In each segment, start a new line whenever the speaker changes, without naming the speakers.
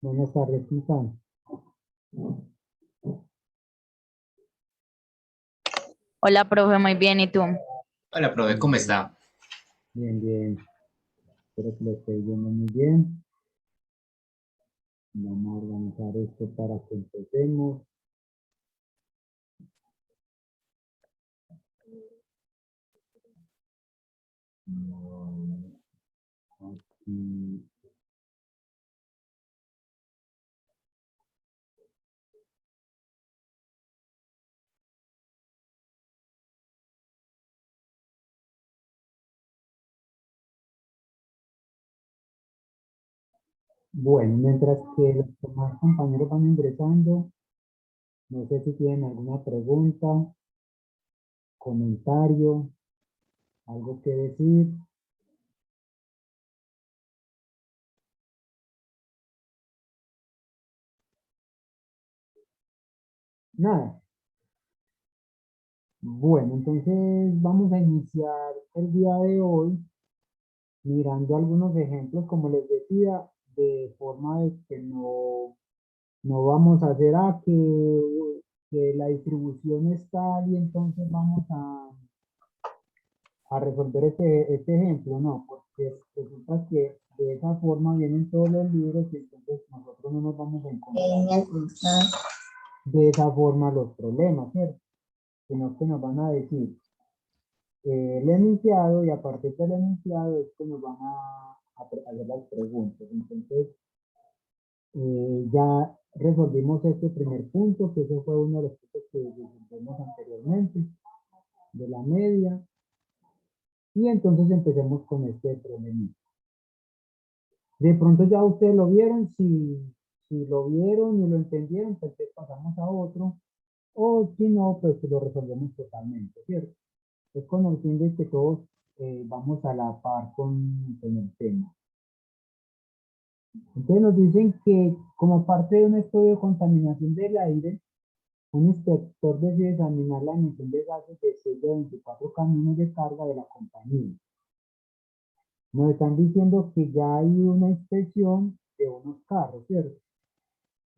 Buenas tardes, ¿cómo están?
Hola, profe, muy bien. ¿Y tú?
Hola, profe, ¿cómo está?
Bien, bien. Espero que lo estéis viendo muy bien. Vamos a organizar esto para que empecemos. Aquí. Bueno, mientras que los demás compañeros van ingresando, no sé si tienen alguna pregunta, comentario, algo que decir. Nada. Bueno, entonces vamos a iniciar el día de hoy mirando algunos ejemplos, como les decía, de forma de que no vamos a hacer que la distribución es tal y entonces vamos a resolver este ejemplo, no, porque resulta que de esa forma vienen todos los libros y entonces nosotros no nos vamos a encontrar de esa forma los problemas, ¿cierto? Sino que nos van a decir el enunciado y a partir del enunciado es que nos van a hacer las preguntas. Entonces, ya resolvimos este primer punto, que ese fue uno de los puntos que resolvimos anteriormente, de la media. Y entonces empecemos con este problema. De pronto ya ustedes lo vieron, si lo vieron y lo entendieron, pues pasamos a otro. O si no, pues lo resolvemos totalmente, ¿cierto? Es con el fin de que todos vamos a la par con el tema. Entonces nos dicen que como parte de un estudio de contaminación del aire, un inspector decide examinar la emisión de gases de 6 de 24 camiones de carga de la compañía. Nos están diciendo que ya hay una inspección de unos carros, ¿cierto?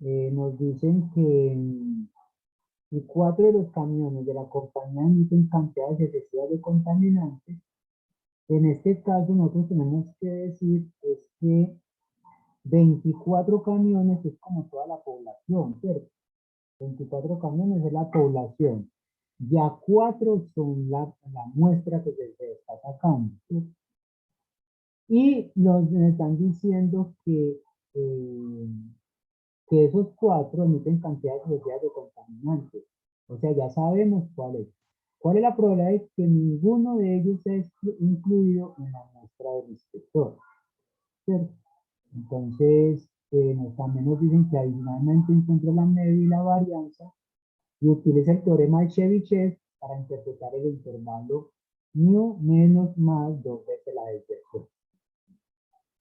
Nos dicen que 4 de los camiones de la compañía emiten cantidades excesivas de contaminantes. En este caso nosotros tenemos que decir es que 24 camiones es como toda la población, ¿cierto? 24 camiones es la población. Ya 4 son la muestra que se está sacando, ¿cierto? Y nos están diciendo eh, que esos 4 emiten cantidades excesivas de contaminantes. O sea, ya sabemos cuál es. ¿Cuál es la probabilidad de que ninguno de ellos sea incluido en la muestra del inspector? ¿Cierto? Entonces, también nos dicen que adicionalmente encuentra la media y la varianza y utiliza el teorema de Chebyshev para interpretar el intervalo mu menos más 2 veces la desviación.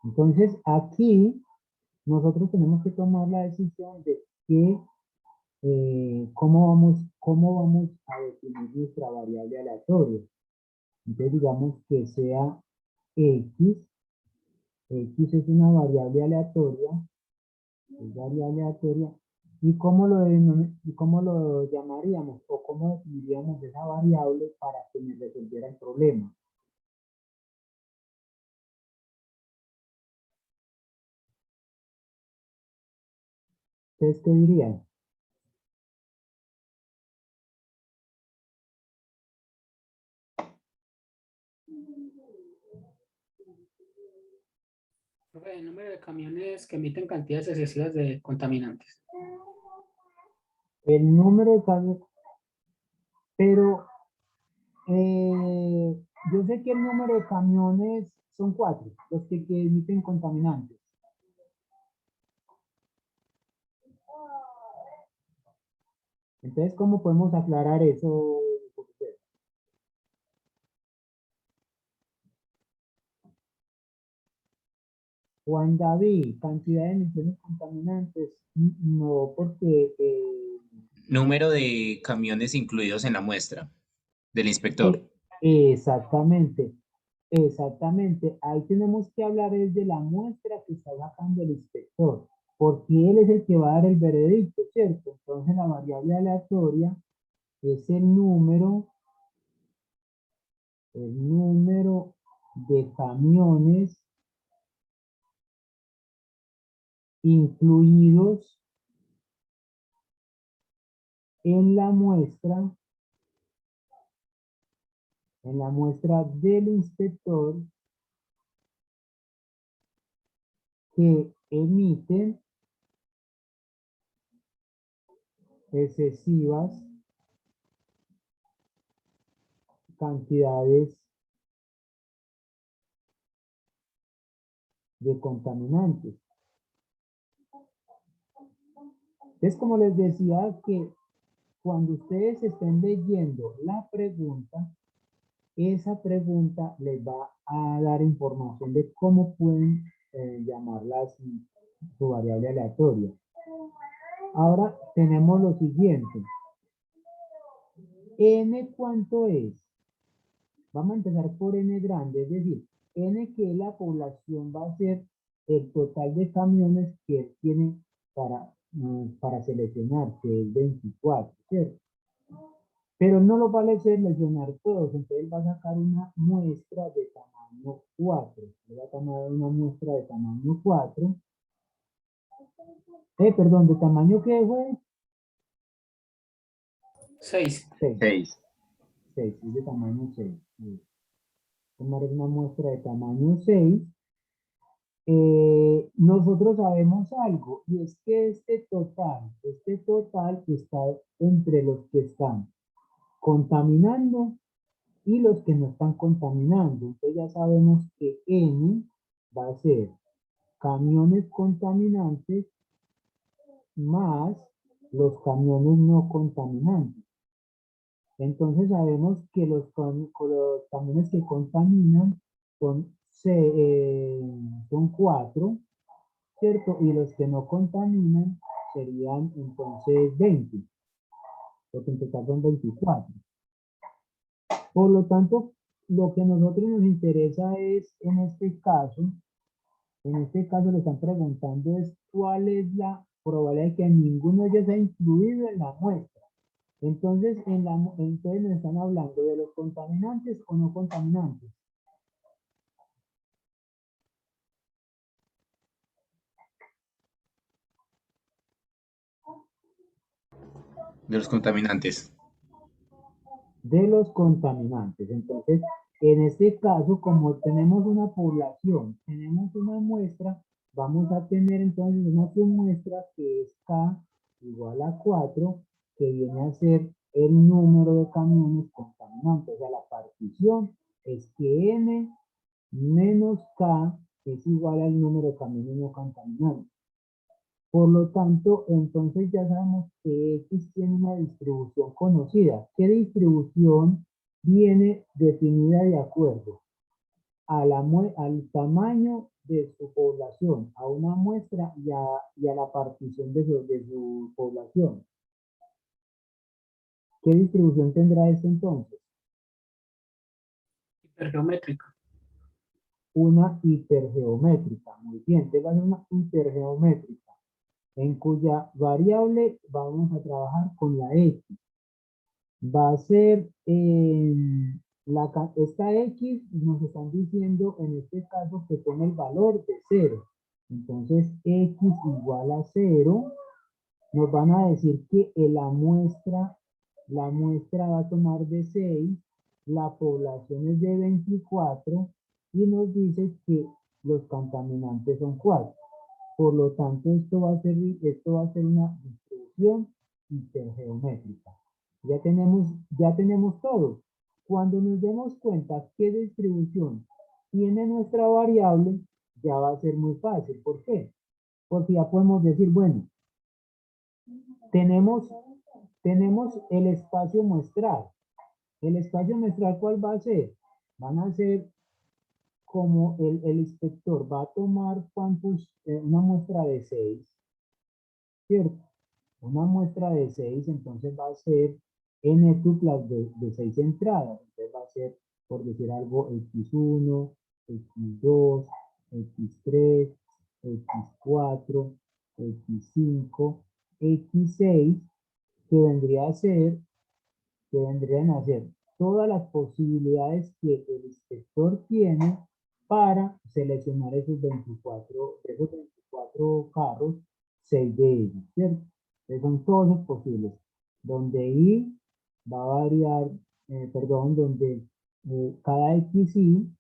Entonces, aquí nosotros tenemos que tomar la decisión de que, cómo vamos a definir nuestra variable aleatoria. Entonces, digamos que sea x. X es una variable aleatoria. Es variable aleatoria. ¿Y cómo lo llamaríamos? ¿O cómo definiríamos esa variable para que me resolviera el problema? ¿Ustedes qué dirían?
Profe, el número de camiones que emiten cantidades excesivas de contaminantes.
El número de camiones, pero yo sé que el número de camiones son 4, los que emiten contaminantes. Entonces, ¿cómo podemos aclarar eso? Juan David, cantidad de emisiones contaminantes. No, porque
Número de camiones incluidos en la muestra del inspector.
exactamente, exactamente. Ahí tenemos que hablar es de la muestra que está sacando el inspector. porque él es el que va a dar el veredicto, ¿cierto? Entonces la variable aleatoria es el número de camiones incluidos en la muestra del inspector que emiten excesivas cantidades de contaminantes. Es como les decía que cuando ustedes estén leyendo la pregunta, esa pregunta les va a dar información de cómo pueden llamarla su variable aleatoria. Ahora tenemos lo siguiente. N, ¿cuánto es? Vamos a empezar por N grande, es decir, N que la población va a ser el total de camiones que él tiene para seleccionar, que es 24, ¿cierto? Pero no lo va a seleccionar todos, entonces él va a sacar una muestra de tamaño 4. Le va a tomar una muestra de tamaño 4. Perdón, ¿de tamaño qué fue?
6.
6.
6.
6, es de tamaño 6. Tomar una muestra de tamaño 6. Nosotros sabemos algo, y es que este total está entre los que están contaminando y los que no están contaminando. Entonces ya sabemos que N va a ser camiones contaminantes más los camiones no contaminantes. Entonces sabemos que los camiones que contaminan son 4, ¿cierto? Y los que no contaminan serían entonces 20, porque en total son 24. Por lo tanto, lo que a nosotros nos interesa es, en este caso le están preguntando es cuál es la probabilidad de que ninguno de ellos sea incluido en la muestra. Entonces, entonces nos están hablando de los contaminantes o no contaminantes.
De los contaminantes.
De los contaminantes. Entonces, en este caso, como tenemos una población, tenemos una muestra, vamos a tener entonces una submuestra que es K igual a 4, que viene a ser el número de camiones contaminantes. O sea, la partición es que N menos K es igual al número de camiones no contaminantes. Por lo tanto, entonces ya sabemos que X tiene una distribución conocida. ¿Qué distribución viene definida de acuerdo al tamaño de su población, a una muestra y a la partición de su población? ¿Qué distribución tendrá esto entonces?
Hipergeométrica.
Una hipergeométrica. Muy bien, te va a ser una hipergeométrica, en cuya variable vamos a trabajar con la X. Va a ser esta X, nos están diciendo en este caso que tome el valor de 0. Entonces X igual a 0, nos van a decir que la muestra va a tomar de 6, la población es de 24 y nos dice que los contaminantes son 4. Por lo tanto, esto va a ser una distribución hipergeométrica. Ya tenemos todo. Cuando nos demos cuenta qué distribución tiene nuestra variable, ya va a ser muy fácil. ¿Por qué? Porque ya podemos decir, bueno, tenemos el espacio muestral. ¿El espacio muestral cuál va a ser? Van a ser como el inspector va a tomar una muestra de 6, ¿cierto? Una muestra de 6, entonces va a ser n tuplas de 6 entradas. Entonces va a ser, por decir algo, x1, x2, x3, x4, X5, X6, que vendrían a ser todas las posibilidades que el inspector tiene para seleccionar esos 24 carros, 6 de ellos, ¿cierto? Entonces son todos los posibles, donde I va a variar, donde cada XI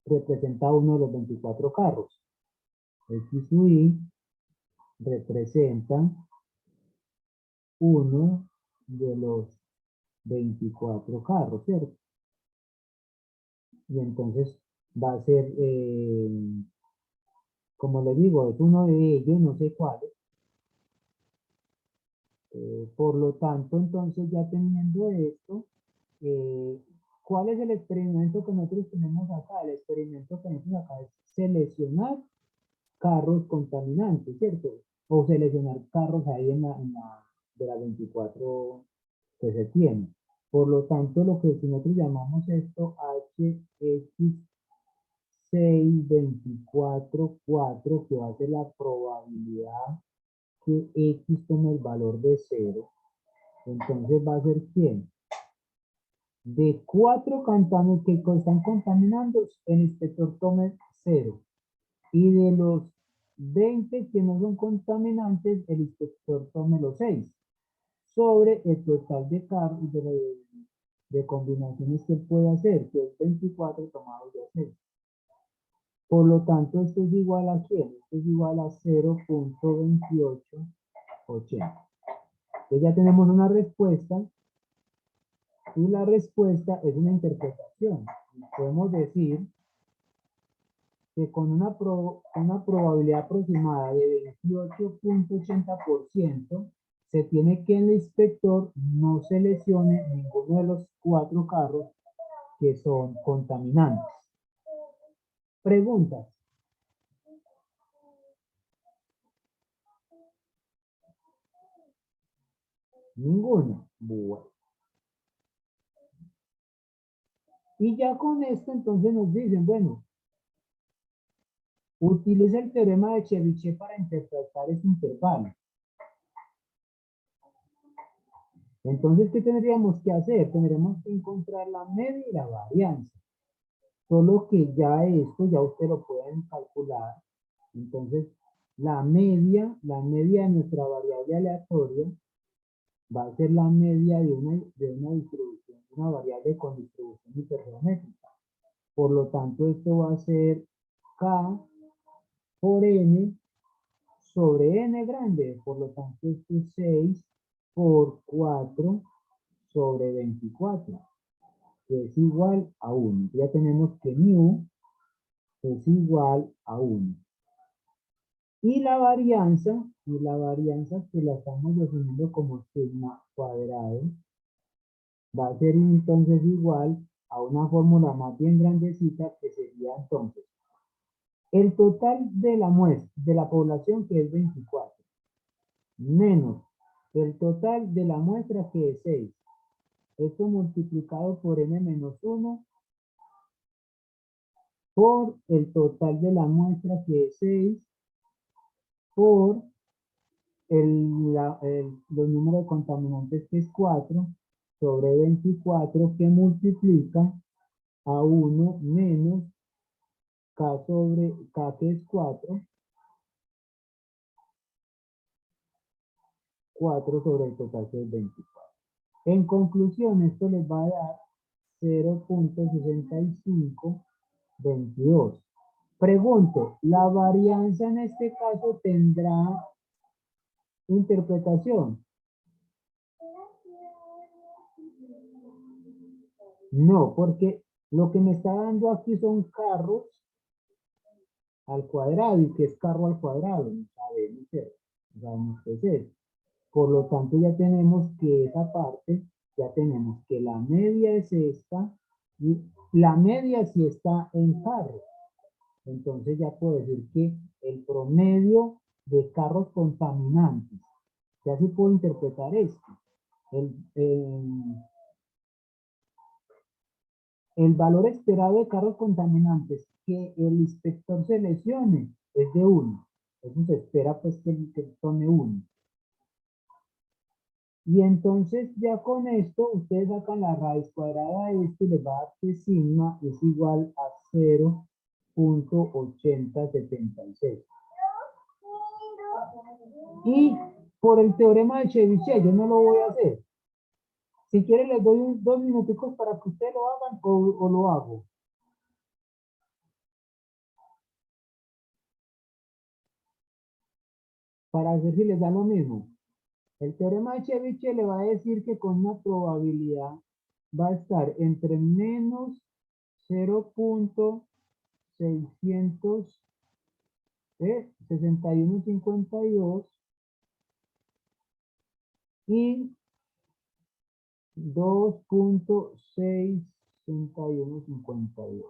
representa uno de los 24 carros. XY representa uno de los 24 carros, ¿cierto? Y entonces va a ser, como le digo, es uno de ellos, no sé cuál. Por lo tanto, entonces ya teniendo esto, ¿cuál es el experimento que nosotros tenemos acá? El experimento que tenemos acá es seleccionar carros contaminantes, ¿cierto? O seleccionar carros ahí de las 24 que se tiene. Por lo tanto, lo que nosotros llamamos esto HX624,4, que va a ser la probabilidad que X tome el valor de 0. Entonces va a ser ¿quién? De 4 cantanos que están contaminando, el inspector tome 0. Y de los 20 que no son contaminantes, el inspector tome los 6. Sobre el total de carros de combinaciones que puede hacer, que es 24 tomados de 6. Por lo tanto, esto es igual a ¿quién? Esto es igual a 0.2880. Entonces ya tenemos una respuesta, y la respuesta es una interpretación. Podemos decir que con una probabilidad aproximada de 28.80%, se tiene que el inspector no seleccione ninguno de los 4 carros que son contaminantes. Preguntas. Ninguna. Bueno. Y ya con esto entonces nos dicen, bueno, utiliza el teorema de Chebyshev para interpretar este intervalo. Entonces, ¿qué tendríamos que hacer? Tendríamos que encontrar la media y la varianza. Solo que ya esto, ya ustedes lo pueden calcular. Entonces, la media de nuestra variable aleatoria va a ser la media de una distribución, una variable con distribución hipergeométrica. Por lo tanto, esto va a ser K por N sobre N grande. Por lo tanto, esto es 6 por 4 sobre 24, que es igual a 1. Ya tenemos que mu es igual a 1. Y la varianza que la estamos definiendo como sigma cuadrado, va a ser entonces igual a una fórmula más bien grandecita, que sería entonces el total de la muestra, de la población, que es 24, menos el total de la muestra, que es 6. Esto multiplicado por n menos 1 por el total de la muestra, que es 6, por los números de contaminantes, que es 4, sobre 24, que multiplica a 1 menos K sobre K, que es 4 sobre el total, que es 24. En conclusión, esto les va a dar 0.6522. Pregunto, ¿la varianza en este caso tendrá interpretación? No, porque lo que me está dando aquí son carros al cuadrado. ¿Y qué es carro al cuadrado? No sabemos qué es eso. Por lo tanto, ya tenemos que esa parte, ya tenemos que la media es esta, y la media sí está en carros. Entonces ya puedo decir que el promedio de carros contaminantes, ya sí puedo interpretar esto. El valor esperado de carros contaminantes que el inspector seleccione es de 1. Eso se espera pues que tome 1. Y entonces ya con esto ustedes sacan la raíz cuadrada de esto y les va a dar que sigma es igual a 0.8076. Y por el teorema de Chebyshev yo no lo voy a hacer. Si quieren les doy 2 minuticos para que ustedes lo hagan o lo hago. Para ver si les da lo mismo. El teorema de Chebyshev le va a decir que con una probabilidad va a estar entre menos 0.6152 y 2.66152.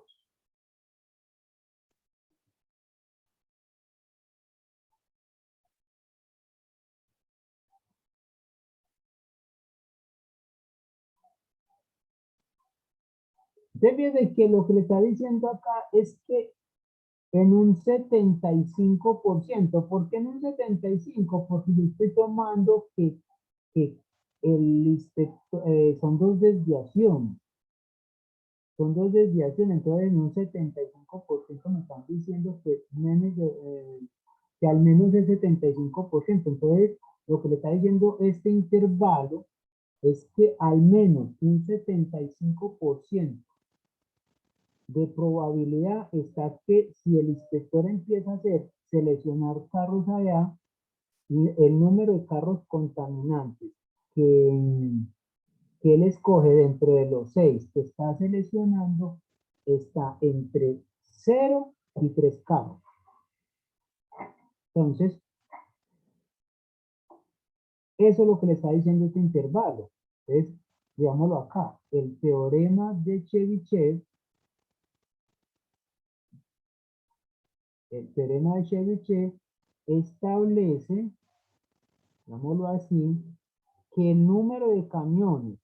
Entonces, que lo que le está diciendo acá es que en un 75%. ¿Por qué en un 75%? Porque yo estoy tomando que son dos desviaciones. Son dos desviaciones, entonces en un 75% me están diciendo que al menos el 75%. Entonces, lo que le está diciendo este intervalo es que al menos un 75% de probabilidad está que si el inspector empieza a seleccionar carros allá, el número de carros contaminantes que él escoge dentro de los 6 que está seleccionando está entre 0 y 3 carros. Entonces, eso es lo que le está diciendo este intervalo. Entonces, veámoslo acá. El teorema de Chebyshev, establece, digámoslo así, que el número de camiones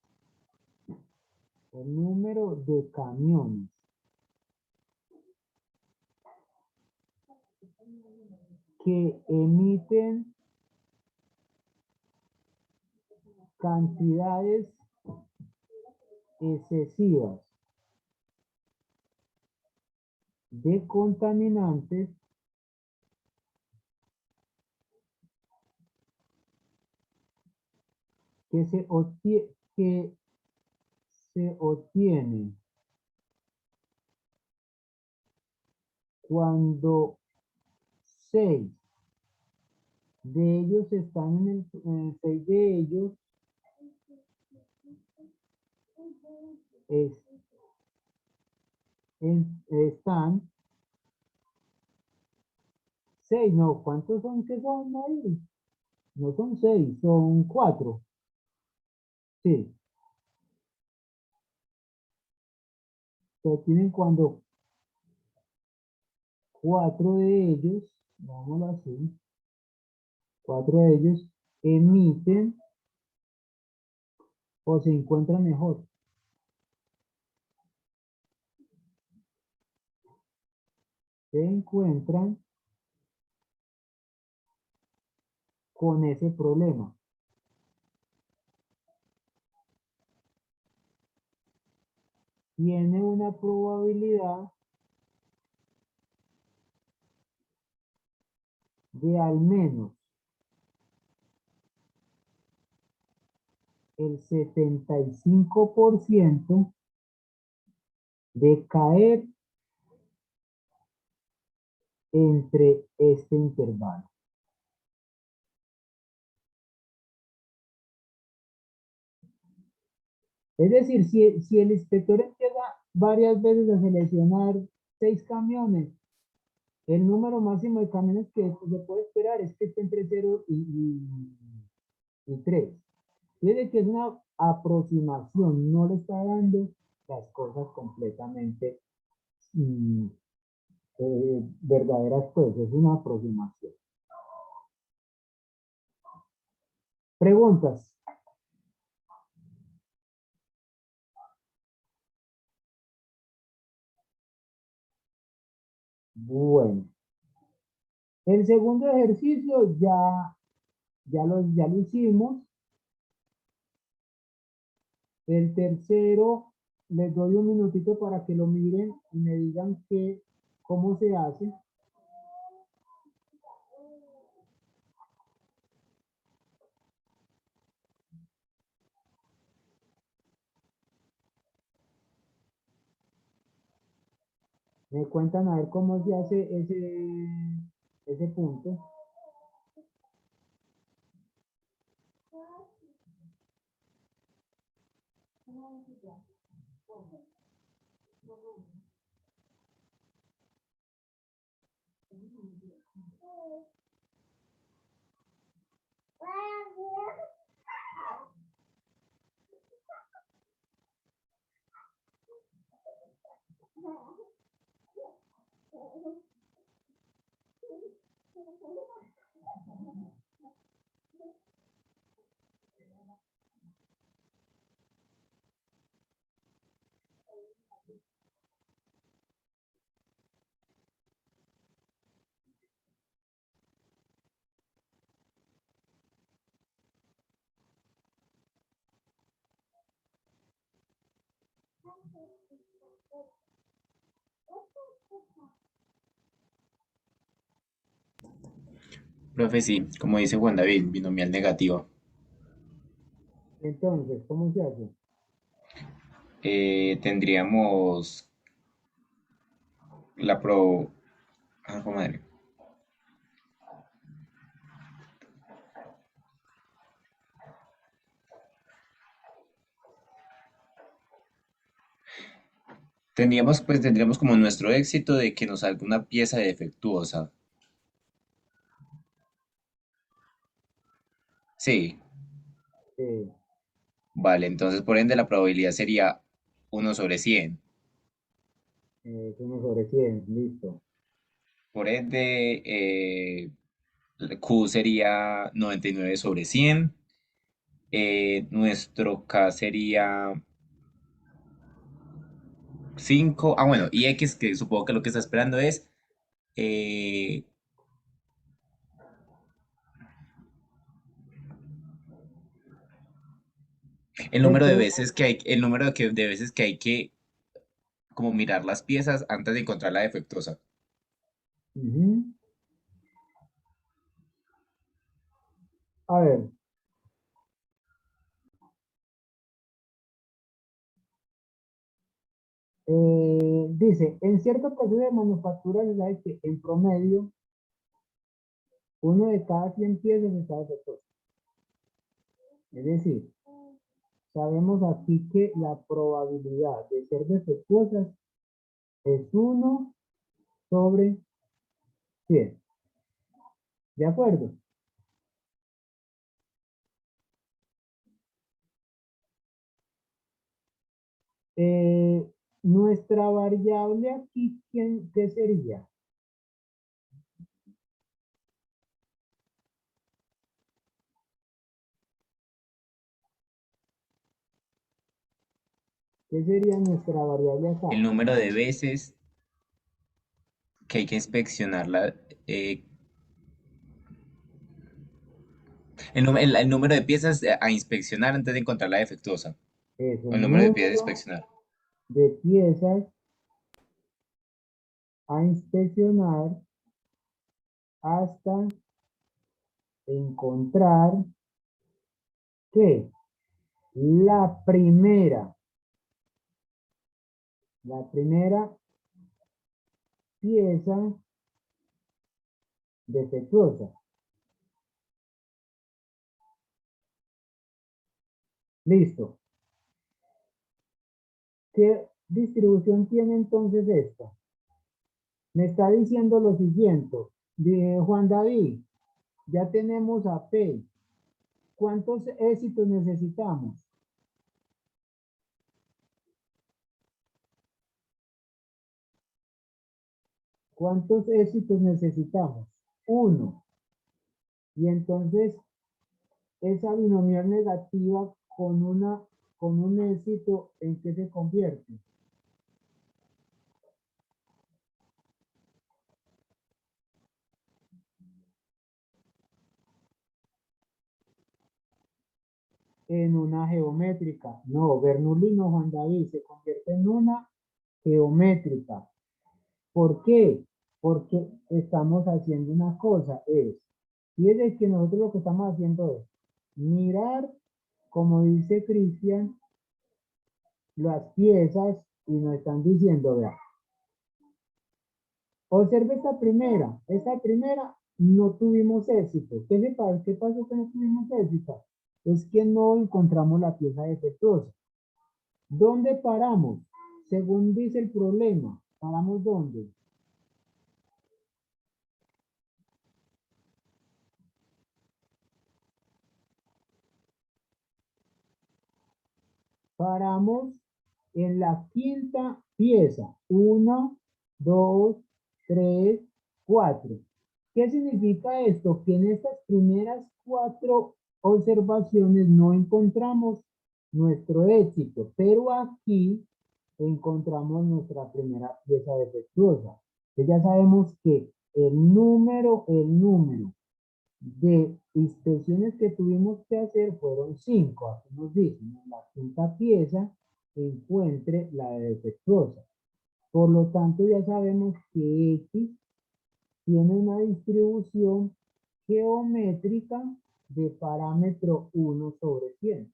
que emiten cantidades excesivas de contaminantes que se obtienen cuando 6 de ellos están en 6 de ellos es- están 6, no, ¿cuántos son que son ahí? No son 6, son 4. Sí, se obtienen cuando 4 de ellos, vámonos así, 4 de ellos emiten o se encuentran mejor. Se encuentran con ese problema. Tiene una probabilidad de al menos el 75% de caer entre este intervalo. Es decir, si el inspector empieza varias veces a seleccionar 6 camiones, el número máximo de camiones que se puede esperar es que esté entre 0 y 3. Fíjese que es una aproximación, no le está dando las cosas completamente verdaderas, pues es una aproximación. Preguntas. Bueno, El segundo ejercicio ya lo hicimos. El tercero, les doy un minutito para que lo miren y me digan cómo se hace. Me cuentan a ver cómo se hace ese punto.
Profe, sí, como dice Juan David, binomial negativa.
Entonces, ¿cómo se hace?
Tendríamos la pro... Ah, jue madre. Tendríamos como nuestro éxito de que nos salga una pieza defectuosa. Sí,
Eh,
vale, entonces por ende la probabilidad sería 1/100.
1/100, listo.
Por ende, Q sería 99/100. Nuestro K sería 5. Ah, bueno, y X, que supongo que lo que está esperando es eh, el número de
Esto,
veces que hay, el número de veces que hay que como mirar las piezas antes de encontrar la defectuosa.
ujú. A ver, dice, en cierto proceso de manufactura se sabe que en promedio, uno de cada 100 piezas está defectuoso. Es decir, sabemos aquí que la probabilidad de ser defectuosas es 1/100. ¿De acuerdo? Nuestra variable aquí, ¿qué sería? ¿Qué sería nuestra variable
El
acá?
número de veces que hay que inspeccionarla, el número de piezas a inspeccionar antes de encontrar la defectuosa.
Es
O el
el
número de piezas a
número
inspeccionar.
de piezas a inspeccionar hasta encontrar que la primera pieza defectuosa. Listo. ¿Qué distribución tiene entonces esta? Me está diciendo lo siguiente. De Juan David, ya tenemos a P. ¿Cuántos éxitos necesitamos? ¿Cuántos éxitos necesitamos? Uno. Y entonces, esa binomial negativa con un éxito, ¿en qué se convierte? en una geométrica. No, Bernoulli no, Juan David, se convierte en una geométrica. ¿Por qué? Porque estamos haciendo una cosa, fíjense que nosotros lo que estamos haciendo es mirar, como dice Cristian, las piezas y nos están diciendo, vea, observe esta primera no tuvimos éxito. ¿Qué pasó que no tuvimos éxito? Es que no encontramos la pieza defectuosa. ¿Dónde paramos? Según dice el problema, ¿paramos dónde? Paramos en la quinta pieza. 1, 2, 3, 4. ¿Qué significa esto? Que en estas primeras 4 observaciones no encontramos nuestro éxito, pero aquí encontramos nuestra primera pieza defectuosa. Entonces ya sabemos que el número de inspecciones que tuvimos que hacer fueron 5. Aquí nos dicen, en la quinta pieza encuentre la defectuosa. Por lo tanto, ya sabemos que X tiene una distribución geométrica de parámetro 1 sobre 100.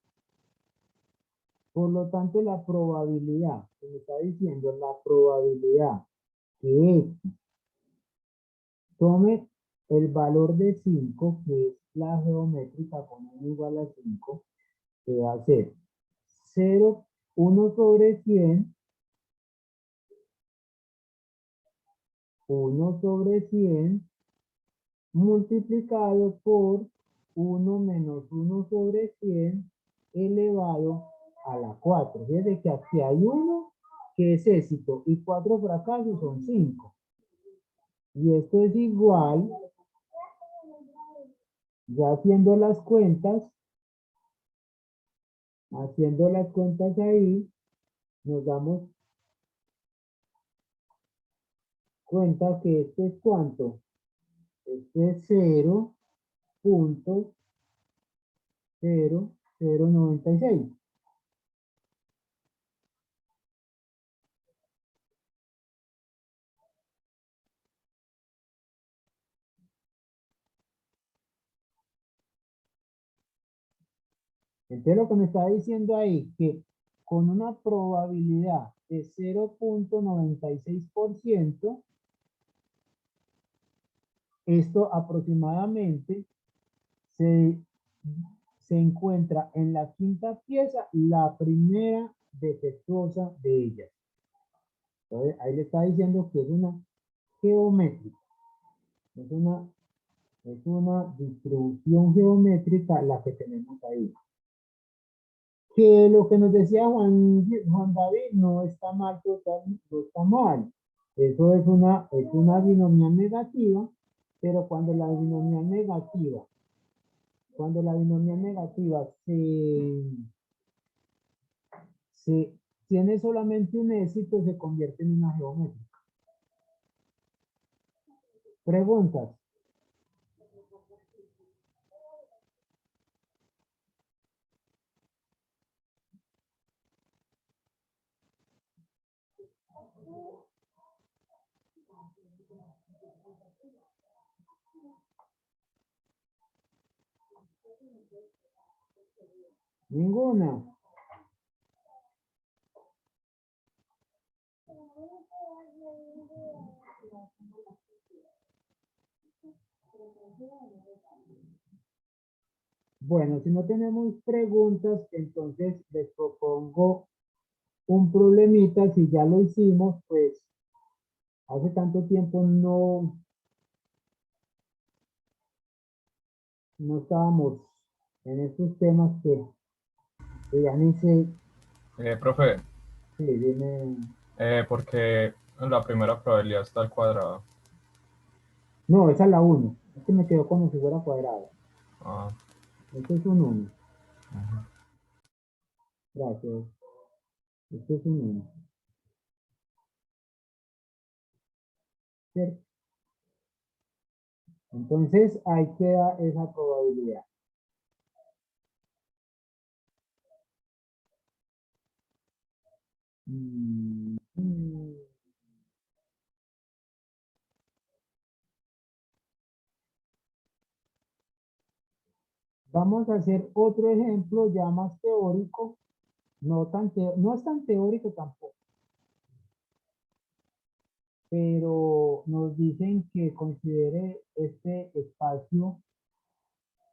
Por lo tanto, la probabilidad, que me está diciendo, la probabilidad que X tome el valor de 5, que es la geométrica con n igual a 5, que va a ser 0, 1 sobre 100, 1 sobre 100, multiplicado por 1 menos 1 sobre 100, elevado a la 4. Fíjense que aquí hay 1 que es éxito y 4 fracasos son 5. Y esto es igual, ya haciendo las cuentas ahí, nos damos cuenta que esto es ¿cuánto? Esto es 0.0096. Entonces lo que me está diciendo ahí, que con una probabilidad de 0.96%, esto aproximadamente se encuentra en la quinta pieza, la primera defectuosa de ellas. Entonces ahí le está diciendo que es una geométrica, es una distribución geométrica la que tenemos ahí. Que lo que nos decía Juan David no está mal, no está mal. Eso es una binomial negativa, pero cuando la binomial negativa se tiene solamente un éxito, se convierte en una geométrica. Preguntas. Ninguna. Bueno, si no tenemos preguntas, entonces les propongo un problemita. Si ya lo hicimos, pues hace tanto tiempo no estábamos en estos temas que ya ni sé.
Profe,
Sí, dime.
porque la primera probabilidad está al cuadrado.
No, esa es la 1. Es que me quedó como si fuera cuadrado.
Ah,
Este es un 1.
ujú.
Gracias. Este es un 1. ¿Cierto? Entonces, ahí queda esa probabilidad. Mm, mm. Vamos a hacer otro ejemplo ya más teórico, no es tan teórico tampoco, pero nos dicen que considere este espacio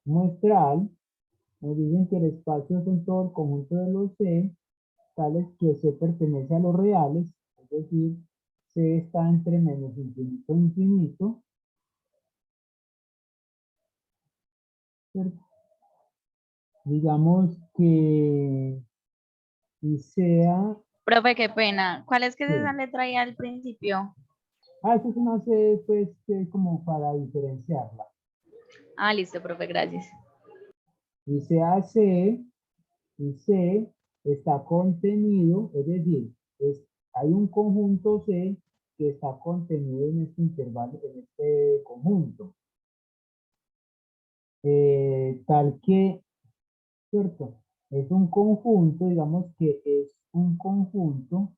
muestral, nos dicen que el espacio son todo el conjunto de los C, tales que C pertenece a los reales, es decir, C está entre menos infinito e infinito, ¿cierto? Digamos que y sea,
Profe, qué pena. ¿Cuál es que es esa
sí.
letra ahí al principio?
Esa es una C, pues, que es como para diferenciarla.
Ah, listo, profe, gracias.
Y sea C, y C está contenido, es decir, hay un conjunto C que está contenido en este intervalo, en este conjunto. Tal que, ¿cierto? Es un conjunto, digamos que es un conjunto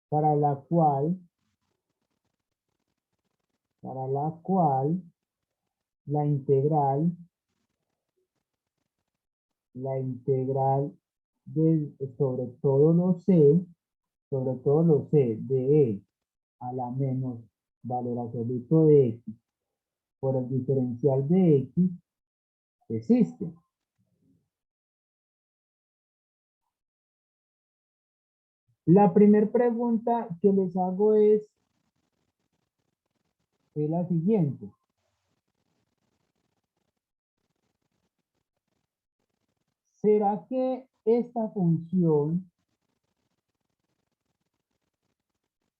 para la cual la integral sobre todo lo C de E a la menos valor absoluto de X por el diferencial de X existe. La primera pregunta que les hago es la siguiente. ¿Será que esa función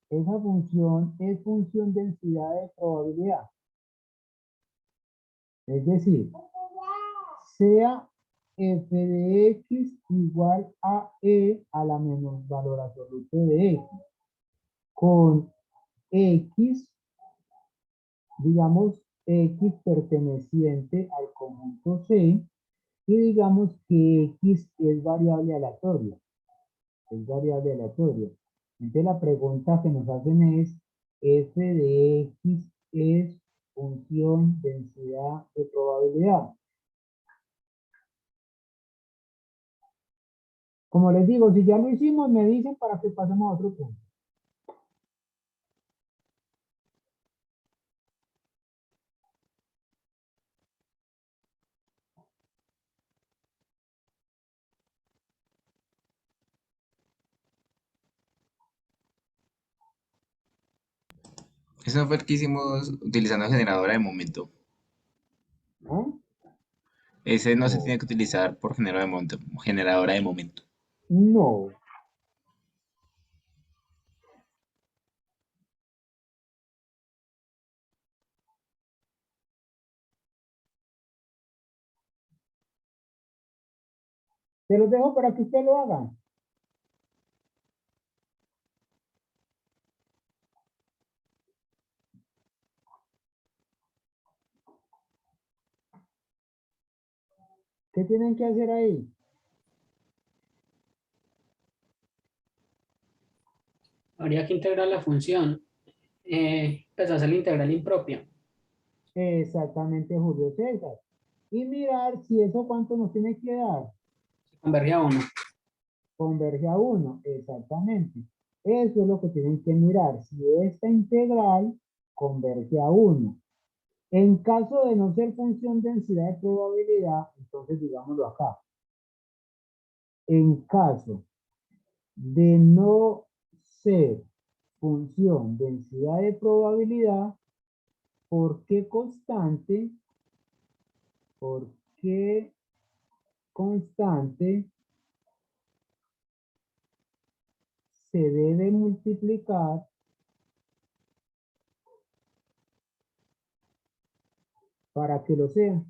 es función densidad de probabilidad? Es decir, sea f de x igual a e a la menos valor absoluto de x, con x, digamos, x perteneciente al conjunto C, y digamos que x es variable aleatoria, Entonces la pregunta que nos hacen es, f de x es función densidad de probabilidad. Como les digo, si ya lo hicimos, me dicen para que pasemos a otro punto.
Ese no fue el que hicimos utilizando generadora de momento.
¿No?
Ese no se
No.
tiene que utilizar por generadora de momento.
No. Se los dejo para que usted lo haga. ¿Qué tienen que hacer ahí?
Habría que integrar la función, pues hacer la integral impropia.
Exactamente, Julio César. Y mirar si eso cuánto nos tiene que dar.
Converge a 1.
Converge a 1, exactamente. Eso es lo que tienen que mirar. Si esta integral converge a 1. En caso de no ser función densidad de probabilidad, entonces digámoslo acá. En caso de no ser función densidad de probabilidad, ¿por qué constante? ¿Por qué constante se debe multiplicar para que lo sea?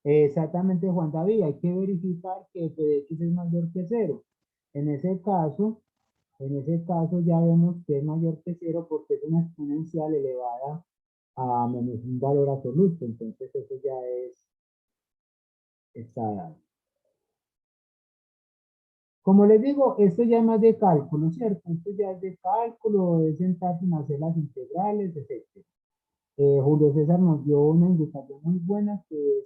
Exactamente, Juan David, hay que verificar que f de x es mayor que cero. En ese caso, en ese caso ya vemos que es mayor que cero porque es una exponencial elevada a menos un valor absoluto. Entonces eso ya está dado. Como les digo, esto ya es más de cálculo, ¿cierto? Esto ya es de cálculo, es sentarse en hacer las integrales, etc. Julio César nos dio una indicación muy buena que es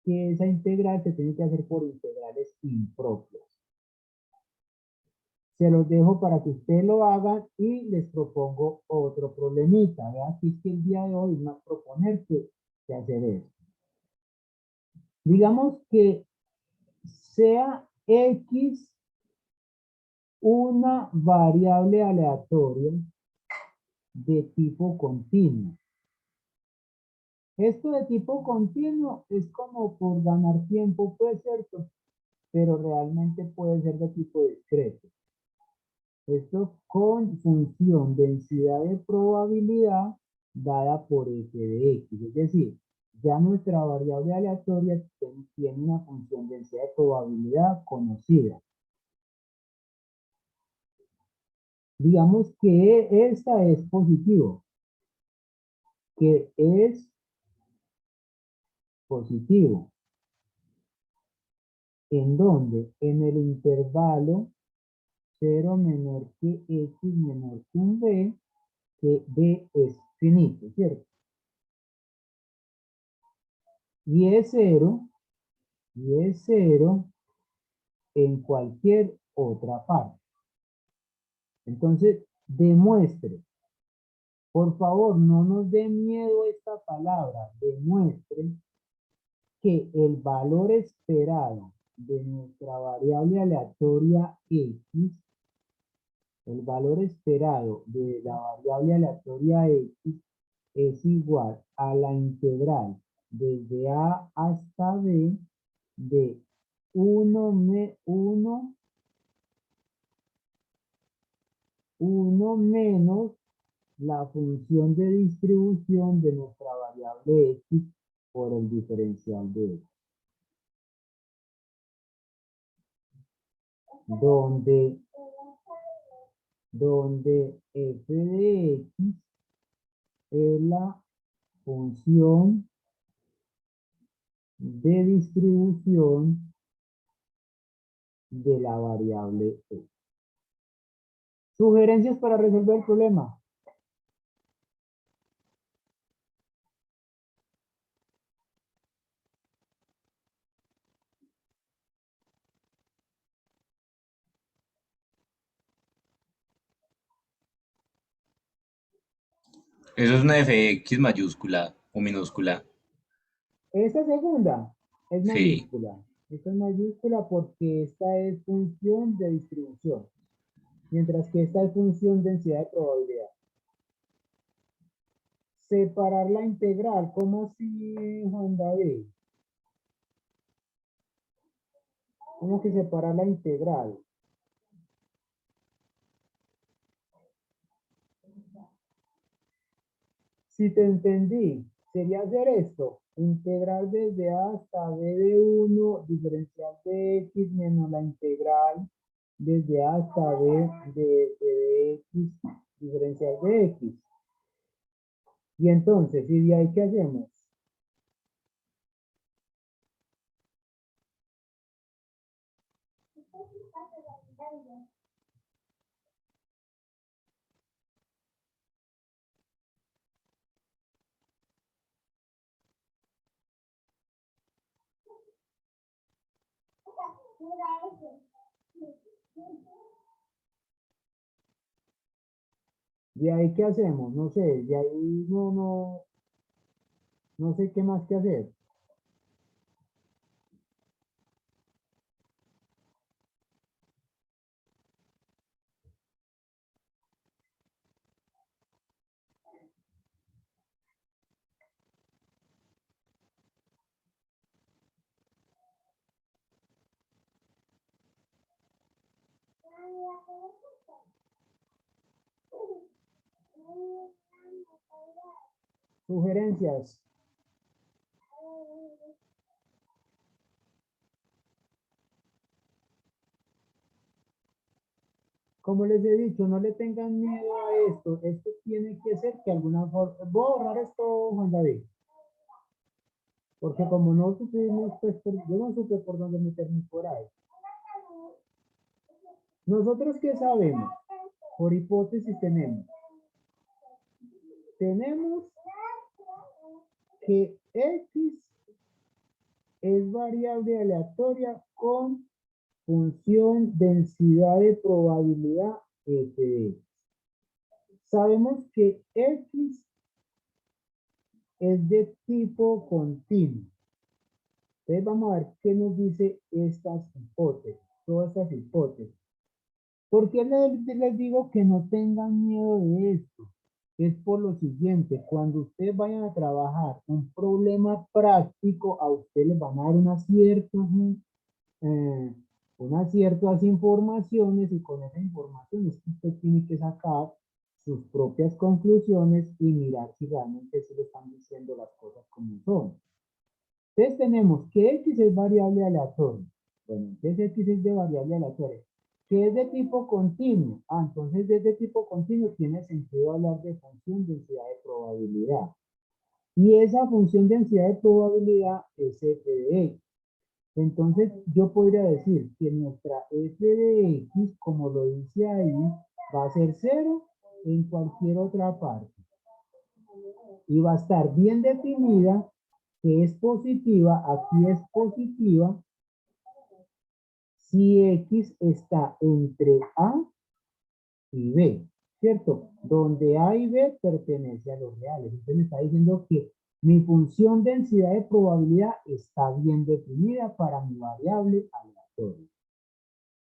que esa integral se tiene que hacer por integrales impropias. Se los dejo para que ustedes lo hagan y les propongo otro problemita. Vean, aquí es que el día de hoy es más proponer que hacer eso. Digamos que sea X una variable aleatoria de tipo continuo. Esto de tipo continuo es como por ganar tiempo, pues cierto, pero realmente puede ser de tipo discreto. Esto con función densidad de probabilidad dada por f de x. Es decir, ya nuestra variable aleatoria tiene una función densidad de probabilidad conocida. Digamos que esta es positivo, que es positivo. ¿En dónde? En el intervalo 0 menor que x menor que un b, que b es finito, ¿cierto? Y es cero en cualquier otra parte. Entonces, demuestre. Por favor, no nos dé miedo esta palabra. Demuestre que el valor esperado de nuestra variable aleatoria x, el valor esperado de la variable aleatoria x es igual a la integral desde a hasta b de 1 menos la función de distribución de nuestra variable x por el diferencial de x. Donde f de x es la función de distribución de la variable x. Sugerencias para resolver el problema.
Eso es una f de x mayúscula o minúscula.
Esta segunda es
Sí.
mayúscula. Esta es mayúscula porque esta es función de distribución, mientras que esta es función de densidad de probabilidad. Separar la integral, ¿cómo así, Juan David? ¿Cómo que separar la integral? Si te entendí, sería hacer esto. Integral desde a hasta b de 1, diferencial de x menos la integral desde a hasta b de x, diferencial de x. Y entonces, ¿y de ahí qué hacemos? ¿De ahí qué hacemos? No sé, de ahí no sé qué más que hacer. Sugerencias. como les he dicho, no le tengan miedo a esto. Esto tiene que ser que alguna forma... Voy a borrar esto, Juan David. Porque como no supimos, pues, yo no supe por dónde meterme por ahí. ¿Nosotros qué sabemos? Por hipótesis tenemos. Tenemos que X es variable aleatoria con función densidad de probabilidad f de x. Sabemos que X es de tipo continuo. Entonces vamos a ver qué nos dice estas hipótesis, todas estas hipótesis. ¿Por qué les digo que no tengan miedo de esto? Es por lo siguiente, cuando ustedes vayan a trabajar un problema práctico, a ustedes les van a dar unas ciertas informaciones y con esas informaciones usted tiene que sacar sus propias conclusiones y mirar si realmente se le están diciendo las cosas como son. Entonces tenemos que X es variable aleatoria. Bueno, entonces X es de variable aleatoria. ¿Qué es de tipo continuo? Entonces desde tipo continuo tiene sentido hablar de función densidad de probabilidad. Y esa función densidad de probabilidad es f de x. Entonces yo podría decir que nuestra f de x, como lo dice ahí, va a ser 0 en cualquier otra parte. Y va a estar bien definida que es positiva, aquí es positiva, si X está entre A y B, ¿cierto? Donde A y B pertenece a los reales. Entonces me está diciendo que mi función densidad de probabilidad está bien definida para mi variable aleatoria.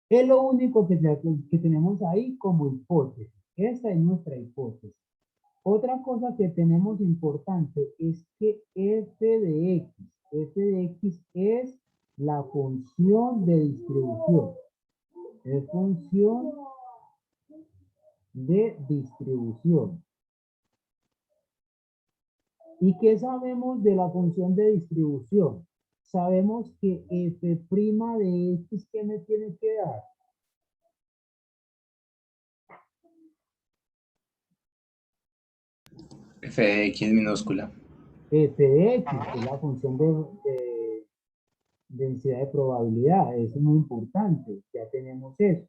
Es lo único que tenemos ahí como hipótesis. Esta es nuestra hipótesis. Otra cosa que tenemos importante es que f de x es la función de distribución. Es función de distribución. ¿Y qué sabemos de la función de distribución? Sabemos que f' de x, ¿qué me tiene que dar?
F de X minúscula.
F de x es la función de densidad de probabilidad. Eso es muy importante. Ya tenemos eso.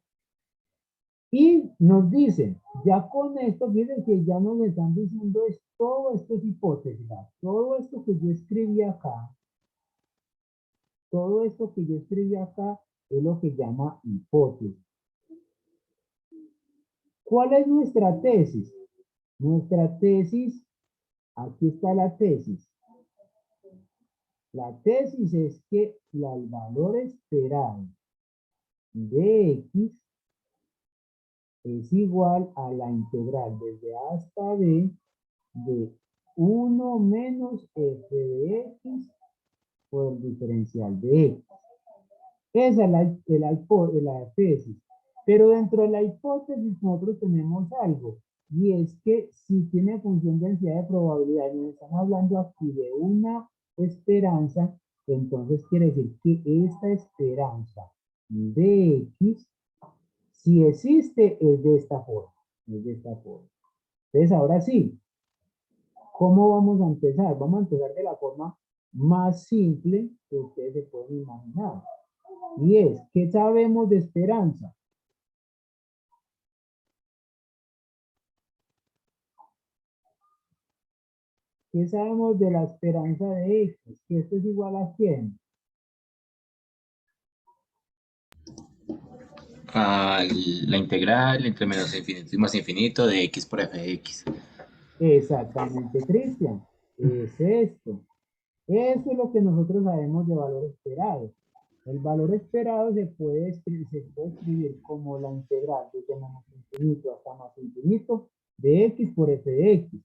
Y nos dicen, ya con esto, miren que ya nos están diciendo todo esto es hipótesis. Todo esto que yo escribí acá, todo esto que yo escribí acá es lo que llama hipótesis. ¿Cuál es nuestra tesis? Nuestra tesis, aquí está la tesis. La tesis es que el valor esperado de X es igual a la integral desde A hasta B de 1 menos f de x por el diferencial de x. Esa es la tesis. Pero dentro de la hipótesis nosotros tenemos algo, y es que si tiene función de densidad de probabilidad, y nos están hablando aquí de una esperanza, entonces quiere decir que esta esperanza de x, si existe, es de esta forma. Es de esta forma. Entonces ahora sí, ¿cómo vamos a empezar? Vamos a empezar de la forma más simple que ustedes se pueden imaginar. Y es, ¿qué sabemos de esperanza? ¿Qué sabemos de la esperanza de X? Que esto es igual a ¿quién?
A la integral entre menos infinito y más infinito de X por F de X.
Exactamente, Cristian. Es esto. Eso es lo que nosotros sabemos de valor esperado. El valor esperado se puede escribir como la integral desde menos infinito hasta más infinito de X por F de X.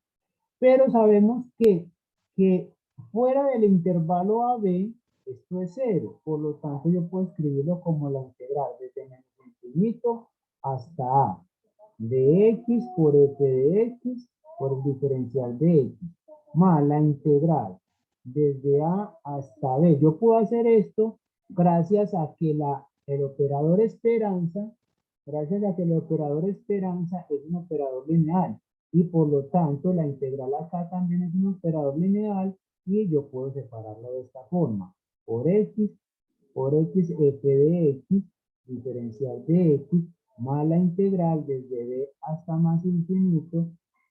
Pero sabemos que fuera del intervalo AB, esto es 0. Por lo tanto, yo puedo escribirlo como la integral desde menos infinito hasta A. De X por F de X por el diferencial de X. Más la integral desde A hasta B. Yo puedo hacer esto gracias a que el operador esperanza Gracias a que el operador esperanza es un operador lineal y por lo tanto la integral acá también es un operador lineal y yo puedo separarlo de esta forma. Por x f de x, diferencial de x, más la integral desde b hasta más infinito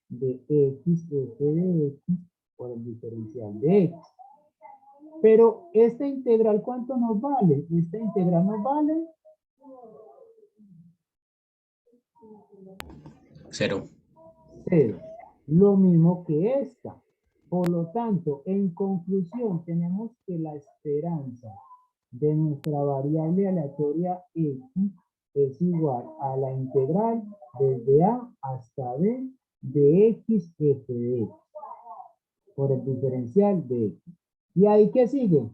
de x f de x por el diferencial de x. Pero esta integral, ¿cuánto nos vale? Esta integral nos vale
0.
0. Lo mismo que esta. Por lo tanto, en conclusión, tenemos que la esperanza de nuestra variable aleatoria x es igual a la integral desde a hasta b de x f de x por el diferencial de x. ¿Y ahí qué sigue?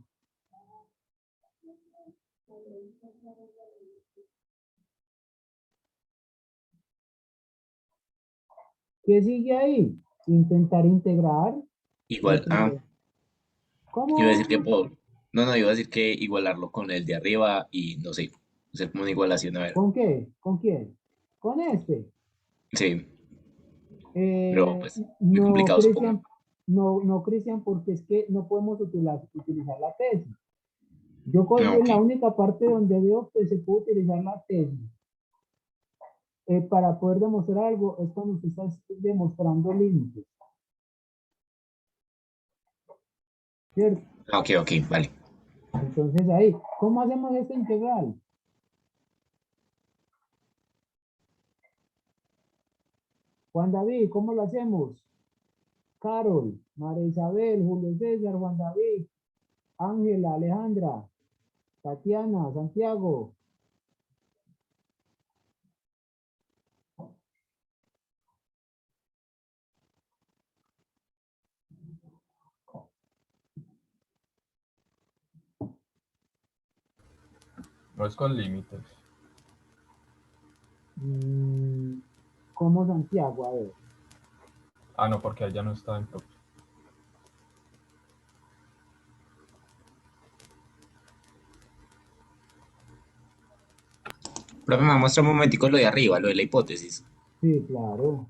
¿Qué sigue ahí? Intentar integrar.
Igual,
¿Cómo?
iba a decir que no, iba a decir que igualarlo con el de arriba y no sé, hacer como una igualación, a ver.
¿Con qué? ¿Con quién? Con este.
Sí, pero pues muy
No,
complicado, supongo.
Cristian, no, Cristian, porque es que no podemos utilizar la tesis.
No,
En
ok.
la única parte donde veo que se puede utilizar la tesis para poder demostrar algo es cuando usted está demostrando límites, ¿cierto?
Ok, vale.
Entonces ahí, ¿cómo hacemos esta integral? Juan David, ¿cómo lo hacemos? Carol, María Isabel, Julio César, Juan David, Ángela, Alejandra, Tatiana, Santiago.
No es con límites.
¿Cómo Santiago? A ver.
Ah, no, porque allá no está en propio.
Profe, me muestra un momentico lo de arriba, lo de la hipótesis.
Sí, claro.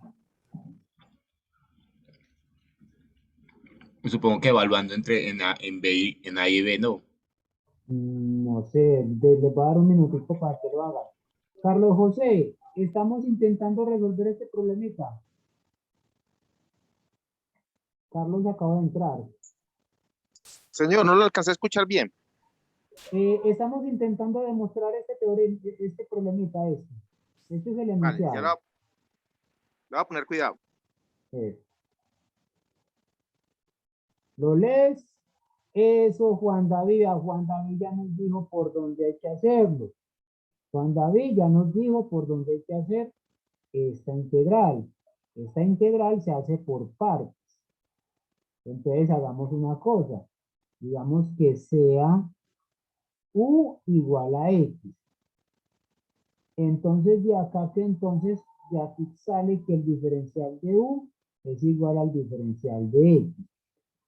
Supongo que evaluando en B en A y B, no.
No sé, les voy a dar un minutico para que lo hagan. Carlos José, estamos intentando resolver este problemita. Carlos acaba de entrar.
Señor, no lo alcancé a escuchar bien.
Estamos intentando demostrar este teorema, este problemita, este. Este es el
Vale, ya
enunciado.
le voy a poner cuidado.
Eh, ¿Lo lees? Eso, Juan David. A Juan David ya nos dijo por dónde hay que hacerlo. Juan David ya nos dijo por dónde hay que hacer esta integral. Esta integral se hace por partes. Entonces hagamos una cosa. Digamos que sea u igual a x. Entonces de acá que entonces de aquí sale que el diferencial de u es igual al diferencial de x.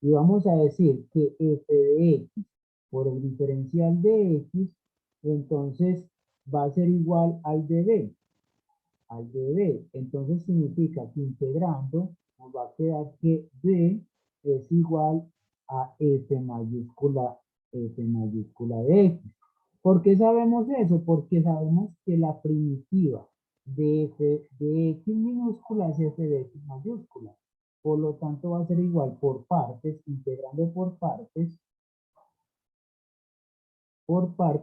Y vamos a decir que f de x por el diferencial de x, entonces va a ser igual al de b. Al de b. Entonces significa que integrando nos va a quedar que b es igual a f mayúscula de x. ¿Por qué sabemos eso? Porque sabemos que la primitiva de f de x minúscula es f de x mayúscula. Por lo tanto va a ser igual por partes, integrando por partes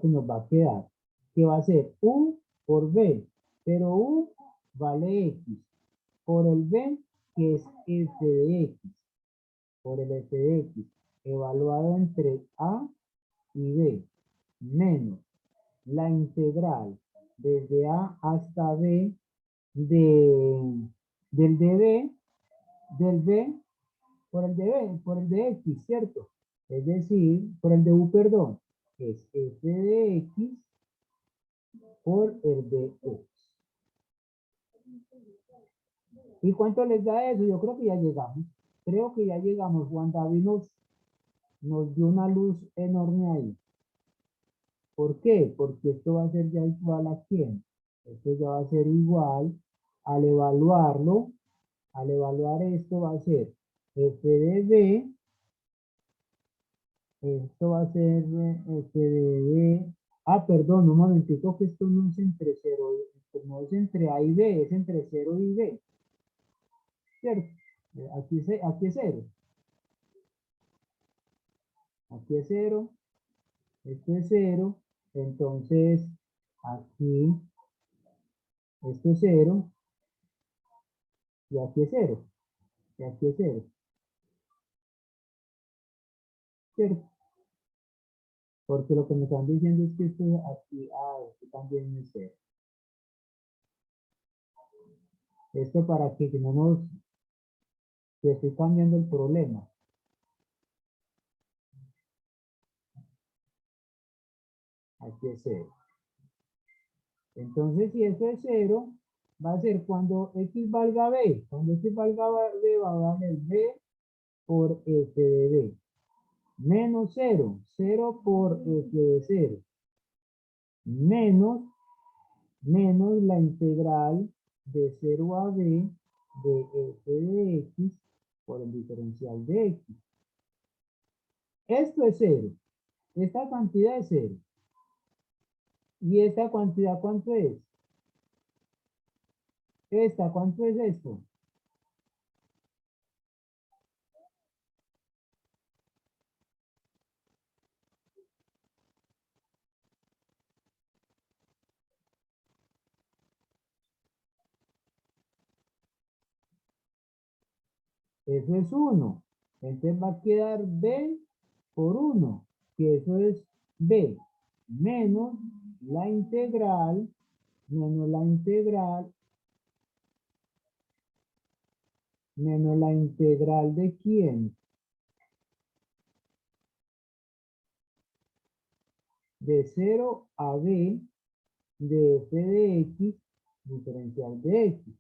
nos va a quedar que va a ser u por b, pero u vale x, por el b que es f de x, por el f de x, evaluado entre a y b, menos la integral desde a hasta b del db, del b por el de b, por el de x, ¿cierto? Es decir, por el de u, perdón, es f de x por el de x. ¿Y cuánto les da eso? Yo creo que ya llegamos. Creo que ya llegamos. Juan David nos dio una luz enorme ahí. ¿Por qué? Porque esto va a ser ya igual a quién. Esto ya va a ser igual, al evaluar esto va a ser f de b, esto va a ser f de b, perdón, un momentito que esto no es entre 0, no es entre a y b, es entre 0 y b, ¿cierto? Aquí es 0, aquí es 0, esto es 0, entonces aquí, esto es 0, y aquí es 0, y aquí es 0, ¿cierto? Porque lo que me están diciendo es que esto aquí, esto también es 0. Esto para que no nos, que estoy cambiando el problema. Aquí es 0. Entonces, si esto es 0, va a ser cuando x valga b. Cuando x valga b, va a valer b por f de b. Menos 0. 0 por f de 0. Menos la integral de 0 a b de f de x por el diferencial de x. Esto es 0. Esta cantidad es 0. ¿Y esta cantidad cuánto es? ¿Cuánto es esto? Eso es 1. Entonces va a quedar b por 1, que eso es b, menos la integral, menos la integral, menos la integral de quién, de 0 a b de f de x diferencial de x.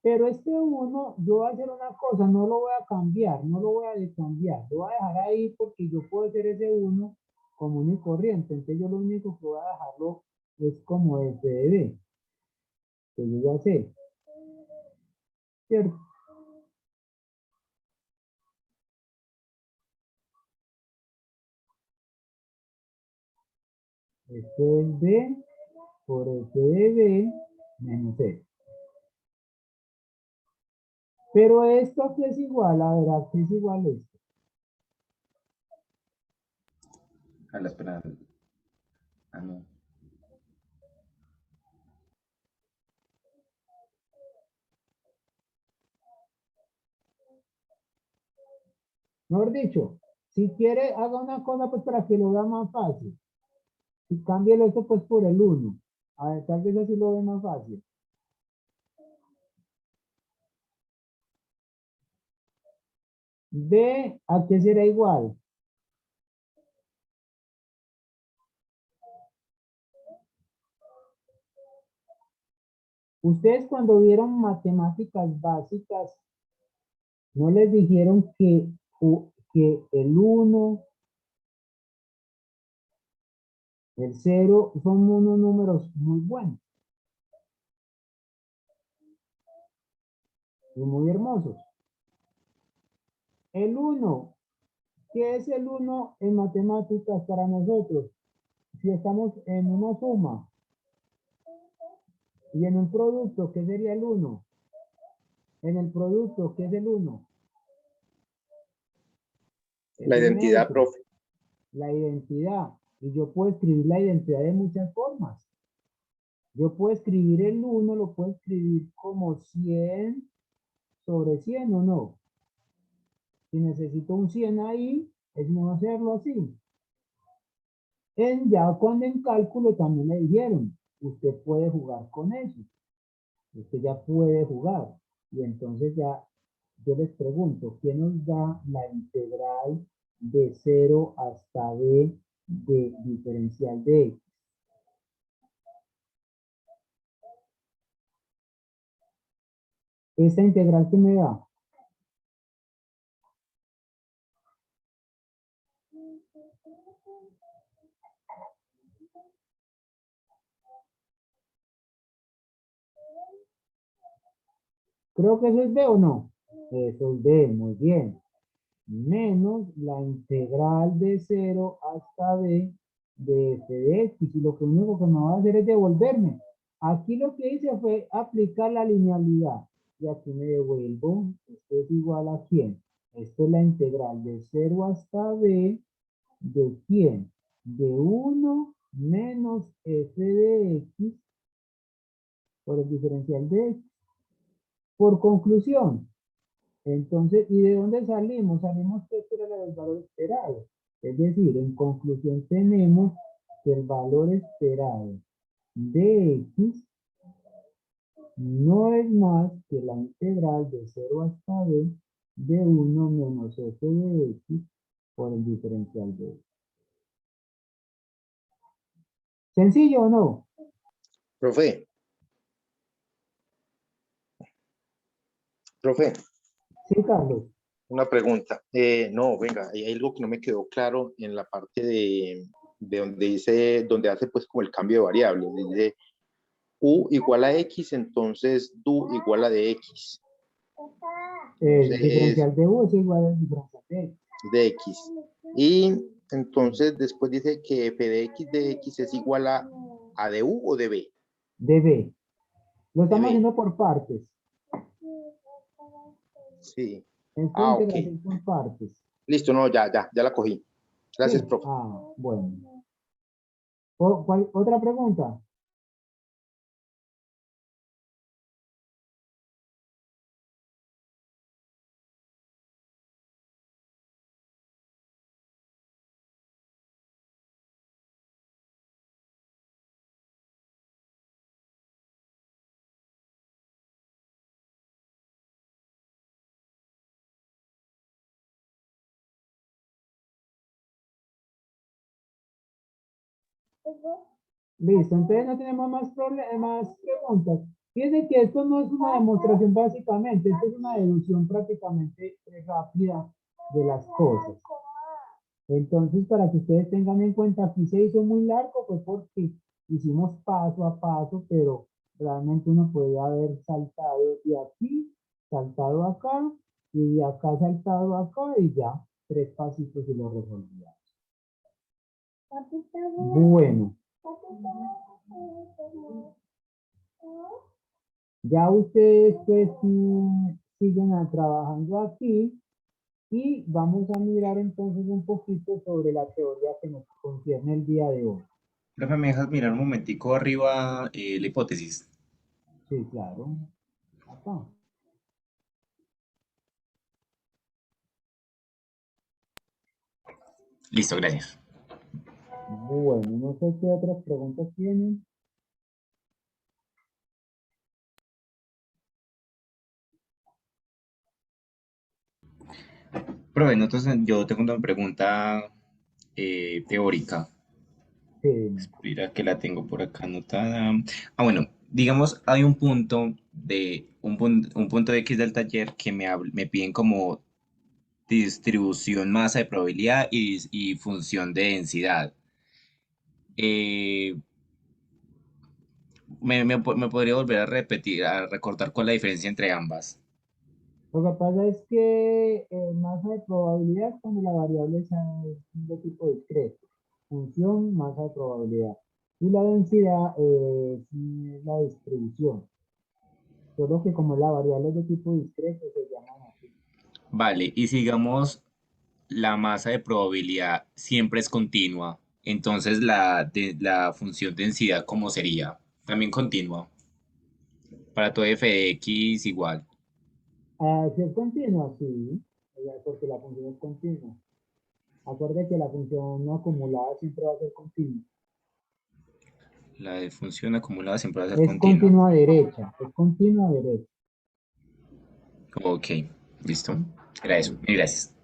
Pero este 1, yo voy a hacer una cosa, no lo voy a cambiar, no lo voy a descambiar, lo voy a dejar ahí porque yo puedo hacer ese 1 común y corriente. Entonces yo lo único que voy a dejarlo es como f de b, que yo ya sé, ¿cierto? Esto es b por f de b menos c. Pero esto aquí es igual, a ver, aquí es igual esto.
A la espera. No.
Mejor dicho, si quiere, haga una cosa pues para que lo vea más fácil. Y cámbielo esto pues por el 1. A ver, tal vez así lo ve más fácil. B, ¿a qué será igual? Ustedes cuando vieron matemáticas básicas, ¿no les dijeron que el 1, el 0 son unos números muy buenos y muy hermosos? El 1, ¿qué es el 1 en matemáticas para nosotros? Si estamos en una suma y en un producto, ¿qué sería el 1? En el producto, ¿qué es el 1?
La identidad, profe.
La identidad. Y yo puedo escribir la identidad de muchas formas. Yo puedo escribir el 1, lo puedo escribir como 100 sobre 100 o no. Si necesito un 100 ahí, es mejor hacerlo así. Ya cuando en cálculo también le dijeron, usted puede jugar con eso. Usted ya puede jugar. Y entonces ya yo les pregunto, ¿qué nos da la integral de 0 hasta b de diferencial de x? Esta integral que me da Creo que eso es B o no. Eso es B, muy bien. Menos la integral de 0 hasta B de f de x. Y lo que único que me va a hacer es devolverme. Aquí lo que hice fue aplicar la linealidad. Y aquí me devuelvo. Esto es igual a quién. Esto es la integral de 0 hasta B de quién. De 1 menos f de x por el diferencial de x. Por conclusión, entonces, ¿y de dónde salimos? Salimos que esto era el valor esperado. Es decir, en conclusión tenemos que el valor esperado de x no es más que la integral de 0 hasta b de 1 menos f de x por el diferencial de x. ¿Sencillo o no?
Profe,
Sí, Carlos.
una pregunta. No, venga, hay algo que no me quedó claro en la parte de donde dice, donde hace pues como el cambio de variable. Dice u igual a x, entonces du igual a de x.
El
Entonces
diferencial de u es igual al diferencial de x.
de x. Y entonces después dice que f de x de x es igual a de u o de b.
De b. Lo
De
estamos
b.
haciendo por partes.
Sí.
Esta
Ah, ok.
integración por partes.
Listo, no, ya la cogí. Gracias,
Sí.
profe.
Ah, bueno. ¿Otra pregunta? Listo, entonces no tenemos más preguntas. Fíjense que esto no es una demostración básicamente, esto es una deducción prácticamente rápida de las cosas. Entonces, para que ustedes tengan en cuenta, aquí se hizo muy largo, pues porque hicimos paso a paso, pero realmente uno podría haber saltado de aquí, saltado acá, y de acá saltado acá, y ya, 3 pasitos y lo resolvía. Bueno. Ya ustedes pues siguen trabajando aquí y vamos a mirar entonces un poquito sobre la teoría que nos concierne el día de hoy.
Profe, ¿me dejas mirar un momentico arriba la hipótesis?
Sí, claro. Acá.
Listo, gracias.
Bueno, no sé qué otras preguntas tienen.
Profe, entonces yo tengo una pregunta teórica.
Sí,
Mira que la tengo por acá anotada. Ah, bueno, digamos, hay un punto de un punto X del taller que me piden como distribución masa de probabilidad y función de densidad. Eh, me podría volver a repetir, a recordar cuál es la diferencia entre ambas.
lo que pasa es que masa de probabilidad es cuando la variable es de tipo discreto. Función, masa de probabilidad. Y la densidad es la distribución. Solo que como la variable es de tipo discreto se llaman así.
Vale, y si digamos la masa de probabilidad siempre es continua, entonces la función densidad, ¿cómo sería? También continua. Para todo f de x igual.
Si es continua, sí, porque la función es continua. Acuerde que la función no acumulada siempre va a ser continua.
La de función acumulada siempre va a ser
Es
continua.
continua derecha, es continua derecha.
Ok, listo. Era eso. Mil gracias.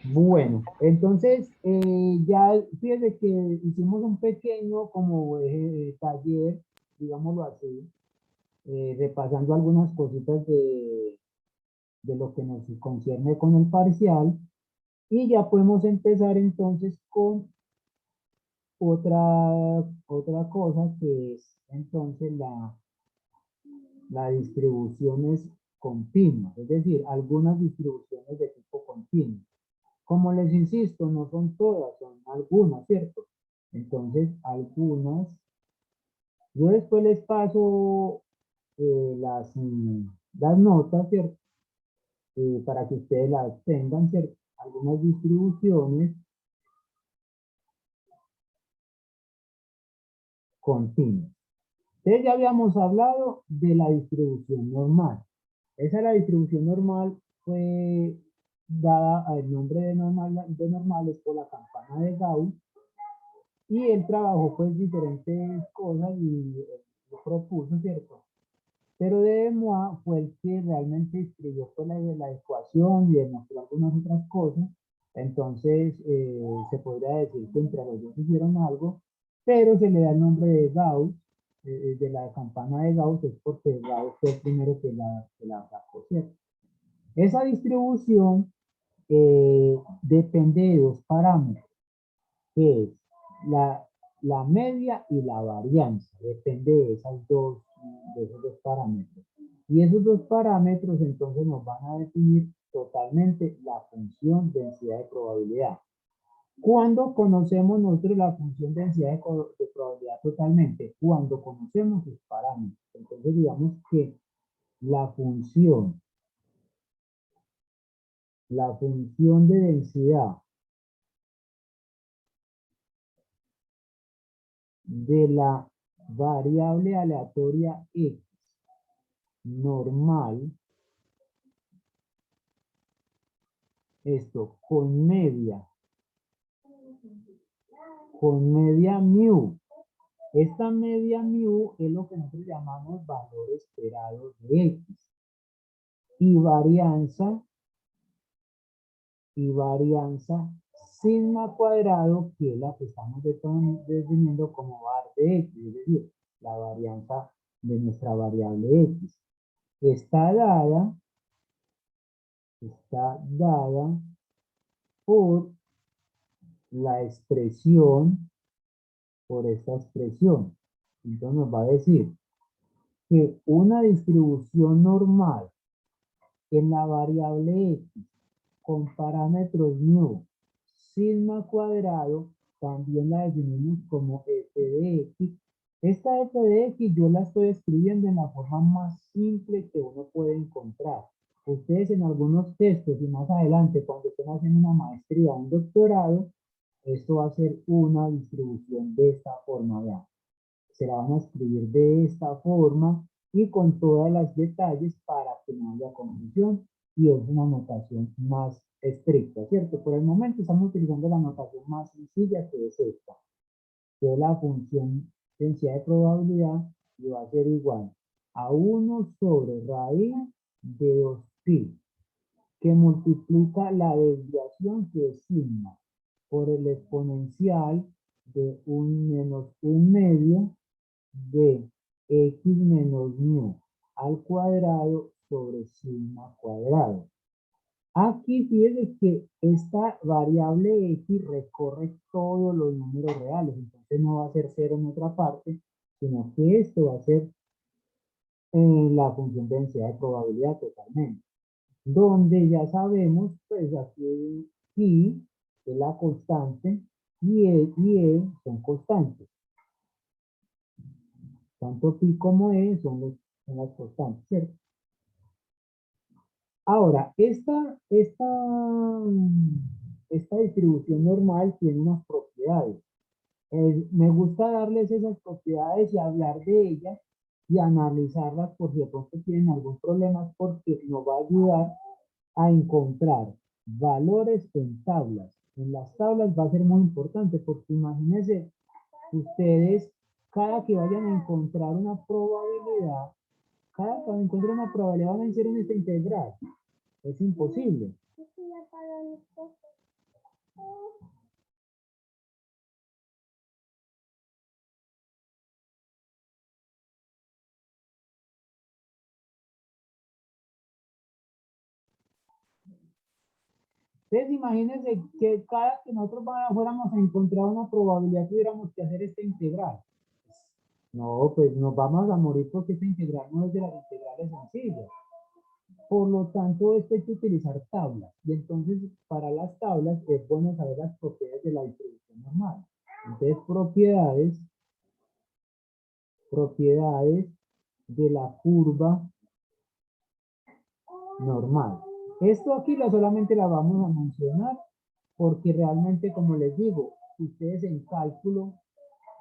Bueno, entonces ya fíjense que hicimos un pequeño como taller, digámoslo así, repasando algunas cositas de lo que nos concierne con el parcial. Y ya podemos empezar entonces con otra cosa que es entonces la distribución es continuas, es decir, algunas distribuciones de tipo continuo. Como les insisto, no son todas, son algunas, ¿cierto? Entonces, algunas, yo después les paso las notas, ¿cierto? Para que ustedes las tengan, ¿cierto? Algunas distribuciones continuas. Entonces ya habíamos hablado de la distribución normal. La distribución normal fue dada al nombre de normales por la campana de Gauss, y él trabajó pues diferentes cosas y lo propuso, ¿cierto? Pero de Mois fue el que realmente escribió pues, la ecuación y demostró algunas otras cosas. Entonces se podría decir que entre los dos hicieron algo, pero se le da el nombre de Gauss, de la campana de Gauss, es porque Gauss fue el primero que la sacó, ¿cierto? Esa distribución depende de dos parámetros, que es la media y la varianza, depende de esos dos parámetros. Y esos dos parámetros entonces nos van a definir totalmente la función densidad de probabilidad. ¿Cuándo conocemos nosotros la función densidad de probabilidad totalmente? Cuando conocemos sus parámetros. Entonces digamos que la función de densidad de la variable aleatoria x normal, esto con media mu. Esta media mu es lo que nosotros llamamos valor esperado de x. Y varianza sigma cuadrado, que es la que estamos definiendo como var de x, es decir, la varianza de nuestra variable x. Está dada por la expresión, por esta expresión. Entonces nos va a decir que una distribución normal en la variable x con parámetros mu, sigma cuadrado, también la definimos como f de x. Esta f de x yo la estoy escribiendo en la forma más simple que uno puede encontrar. Ustedes en algunos textos y más adelante, cuando estén haciendo una maestría o un doctorado, esto va a ser una distribución de esta forma, vean. Se la van a escribir de esta forma y con todos los detalles para que no haya confusión, y es una notación más estricta, ¿cierto? Por el momento estamos utilizando la notación más sencilla, que es esta, que es la función densidad de probabilidad, y va a ser igual a 1 sobre raíz de 2pi, que multiplica la desviación, que es sigma, por el exponencial de 1 menos 1 medio de x menos mu al cuadrado sobre sigma cuadrado. Aquí fíjense que esta variable x recorre todos los números reales, entonces no va a ser 0 en otra parte, sino que esto va a ser la función de densidad de probabilidad totalmente. Donde ya sabemos, pues aquí pi es la constante y e son constantes. Tanto pi como e son las constantes, ¿cierto? Ahora, esta distribución normal tiene unas propiedades. Me gusta darles esas propiedades y hablar de ellas y analizarlas por si de pronto tienen algún problema, porque nos va a ayudar a encontrar valores en tablas. En las tablas va a ser muy importante, porque imagínense ustedes, cada que vayan a encontrar una probabilidad, cada que encuentren una probabilidad van a hacer en esta integral. Es imposible. Entonces imagínense que cada que nosotros fuéramos a encontrar una probabilidad, tuviéramos que hacer esta integral. No, pues nos vamos a morir, porque esta integral no es de las integrales sencillas. Por lo tanto, esto hay que utilizar tablas. Y entonces, para las tablas, es bueno saber las propiedades de la distribución normal. Entonces, propiedades de la curva normal. Esto aquí solamente la vamos a mencionar porque realmente, como les digo, ustedes en cálculo,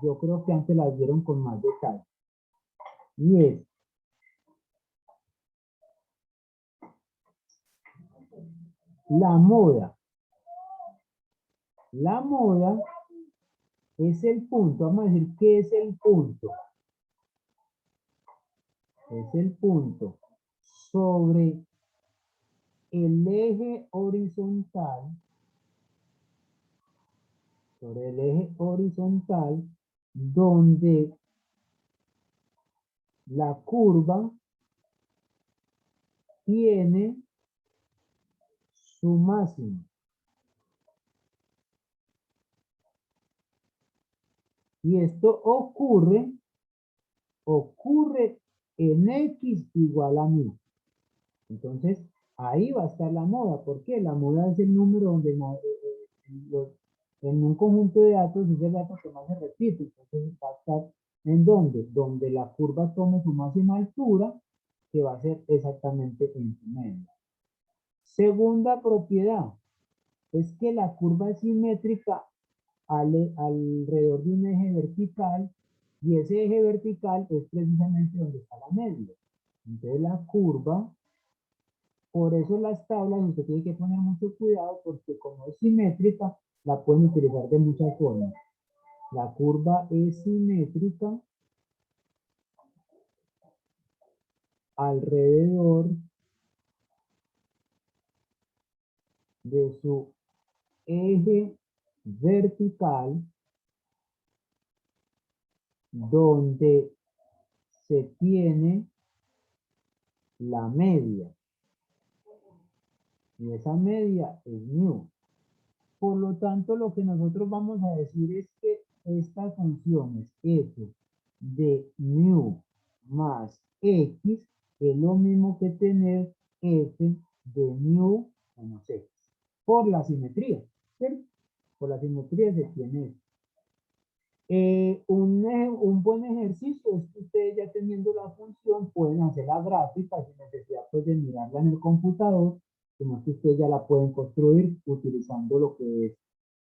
yo creo que antes las vieron con más detalle. Y es la moda. La moda es el punto. Vamos a decir, ¿qué es el punto? Es el punto sobre el eje horizontal, donde la curva tiene su máximo. Y esto ocurre en X igual a 1000. Entonces, ahí va a estar la moda. ¿Por qué? La moda es el número donde en un conjunto de datos es el dato que más se repite. Entonces, va a estar ¿en dónde? Donde la curva tome su máxima altura, que va a ser exactamente en su medio. Segunda propiedad es que la curva es simétrica alrededor de un eje vertical, y ese eje vertical es precisamente donde está la media. Entonces la curva, por eso las tablas usted tiene que poner mucho cuidado porque como es simétrica, la pueden utilizar de muchas formas. La curva es simétrica alrededor de su eje vertical, donde se tiene la media. Y esa media es mu. Por lo tanto, lo que nosotros vamos a decir es que estas funciones f de mu más x es lo mismo que tener f de mu menos x. Por la simetría, ¿cierto? Por la simetría se tiene esto. Un buen ejercicio es que ustedes ya teniendo la función pueden hacer la gráfica sin necesidad pues, de mirarla en el computador, sino que ustedes ya la pueden construir utilizando lo que es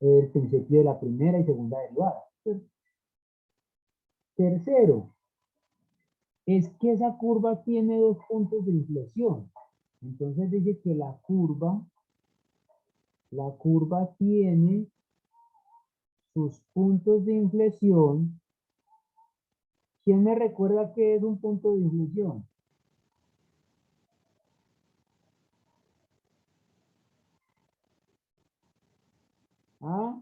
el principio de la primera y segunda derivada. Tercero, es que esa curva tiene dos puntos de inflexión. Entonces dice que la curva tiene sus puntos de inflexión. ¿Quién me recuerda qué es un punto de inflexión? ¿Ah?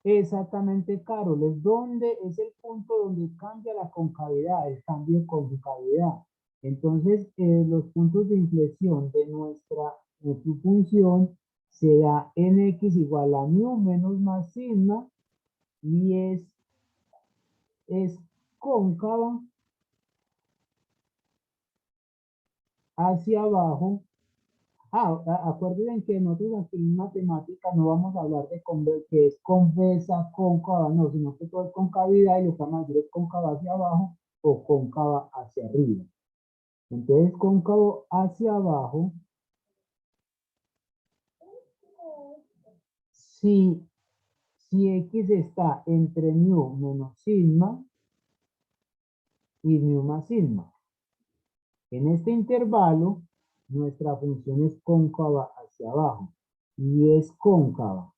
Exactamente, Carol, es el punto donde cambia la concavidad, el cambio de concavidad. Entonces, los puntos de inflexión de nuestra función se da en x igual a mu menos más sigma y es cóncava hacia abajo. Acuérdense que nosotros aquí en matemática no vamos a hablar de que es convexa, cóncava, no, sino que todo es concavidad y lo que vamos a decir es cóncava hacia abajo o cóncava hacia arriba. Entonces, cóncavo hacia abajo, si x está entre mu menos sigma y mu más sigma. En este intervalo, nuestra función es cóncava hacia abajo y es cóncava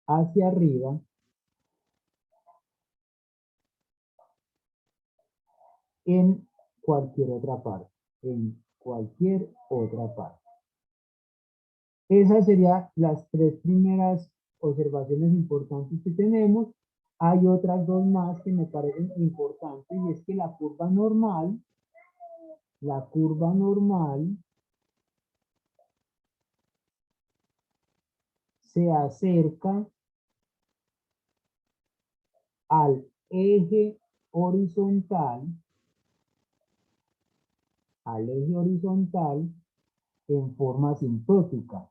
hacia arriba en cualquier otra parte, Esas serían las tres primeras observaciones importantes que tenemos. Hay otras dos más que me parecen importantes y es que la curva normal la curva normal se acerca al eje horizontal, en forma asintótica.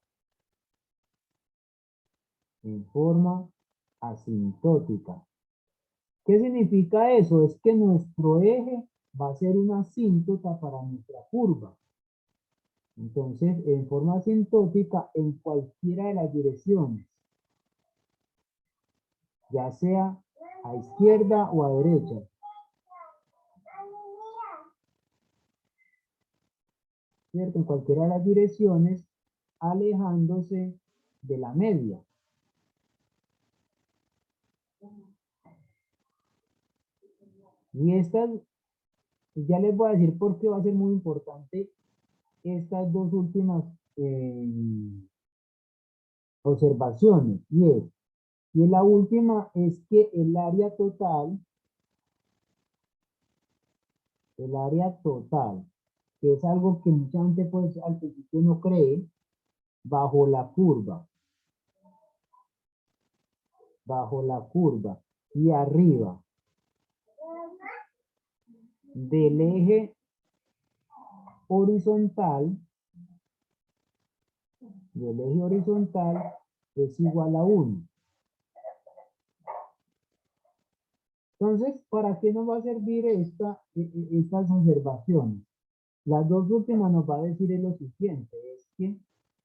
En forma asintótica. ¿Qué significa eso? Es que nuestro eje va a ser una asíntota para nuestra curva. Entonces, en forma asintótica en cualquiera de las direcciones, ya sea a izquierda o a derecha. ¿Cierto? En cualquiera de las direcciones, alejándose de la media. Y estas, ya les voy a decir por qué va a ser muy importante estas dos últimas observaciones. Y la última es que el área total, que es algo que mucha gente pues al principio no cree, bajo la curva y arriba del eje horizontal, es igual a 1. Entonces, ¿para qué nos va a servir estas observaciones? Las dos últimas nos va a decir es lo siguiente, es que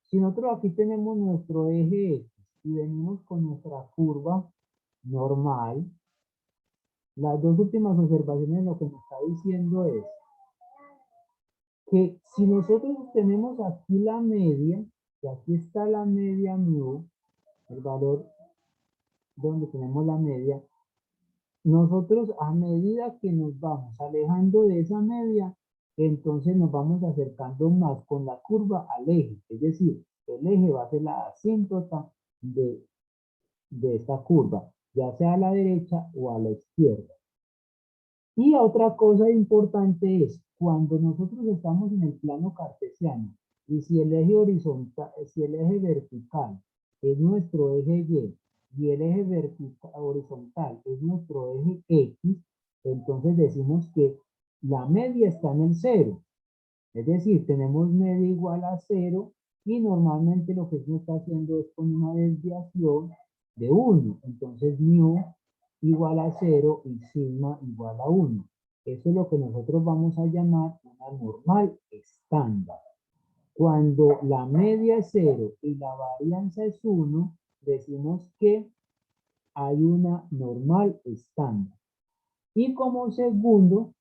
si nosotros aquí tenemos nuestro eje X y venimos con nuestra curva normal, las dos últimas observaciones lo que nos está diciendo es que si nosotros tenemos aquí la media, que aquí está la media mu, el valor donde tenemos la media, nosotros a medida que nos vamos alejando de esa media, entonces nos vamos acercando más con la curva al eje. Es decir, el eje va a ser la asíntota de esta curva, ya sea a la derecha o a la izquierda. Y otra cosa importante es, cuando nosotros estamos en el plano cartesiano, y si el eje horizontal, si el eje vertical es nuestro eje y el eje horizontal es nuestro eje X, entonces decimos que la media está en el 0. Es decir, tenemos media igual a 0 y normalmente lo que uno está haciendo es con una desviación de 1. Entonces, mu igual a 0 y sigma igual a 1. Eso es lo que nosotros vamos a llamar una normal estándar. Cuando la media es 0 y la varianza es 1, decimos que hay una normal estándar. Y como segundo,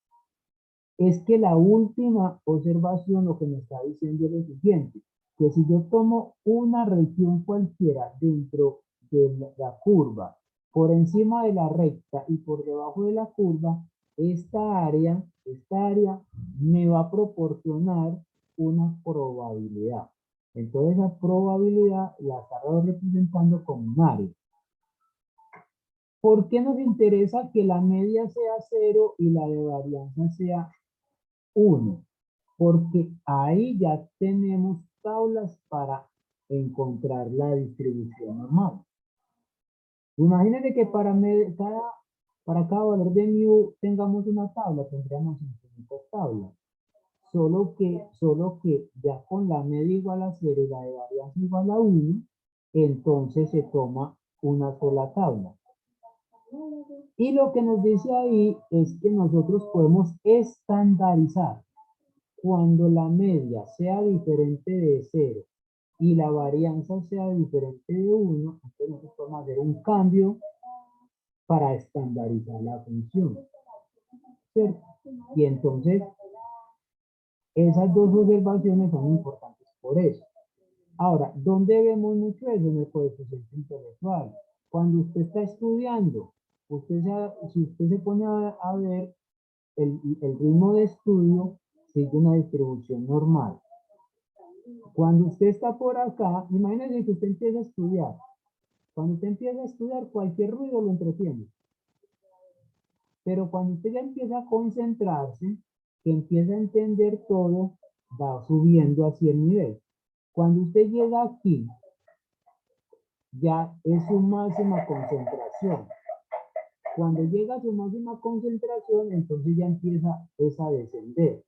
es que la última observación lo que me está diciendo es lo siguiente, que si yo tomo una región cualquiera dentro de la curva, por encima de la recta y por debajo de la curva, esta área me va a proporcionar una probabilidad. Entonces esa probabilidad la estamos representando como un área. ¿Por qué nos interesa que la media sea 0 y la de varianza sea 1? Porque ahí ya tenemos tablas para encontrar la distribución normal. Imagínense que para cada valor de mu tengamos una tabla, tendríamos infinitas tablas. Solo que ya con la media igual a 0 y la de varianza igual a 1, entonces se toma una sola tabla. Y lo que nos dice ahí es que nosotros podemos estandarizar. Cuando la media sea diferente de 0 y la varianza sea diferente de 1, entonces nosotros podemos hacer un cambio para estandarizar la función. ¿Cierto? Y entonces, esas dos observaciones son importantes por eso. Ahora, ¿dónde vemos mucho eso? En el coeficiente intelectual. Cuando usted está estudiando, si usted se pone a ver el ritmo de estudio, sigue una distribución normal. Cuando usted está por acá, imagínese que usted empieza a estudiar. Cuando usted empieza a estudiar, cualquier ruido lo entretiene. Pero cuando usted ya empieza a concentrarse, que empieza a entender todo, va subiendo hacia el nivel. Cuando usted llega aquí, ya es su máxima concentración. Cuando llega a su máxima concentración, entonces ya empieza a descender,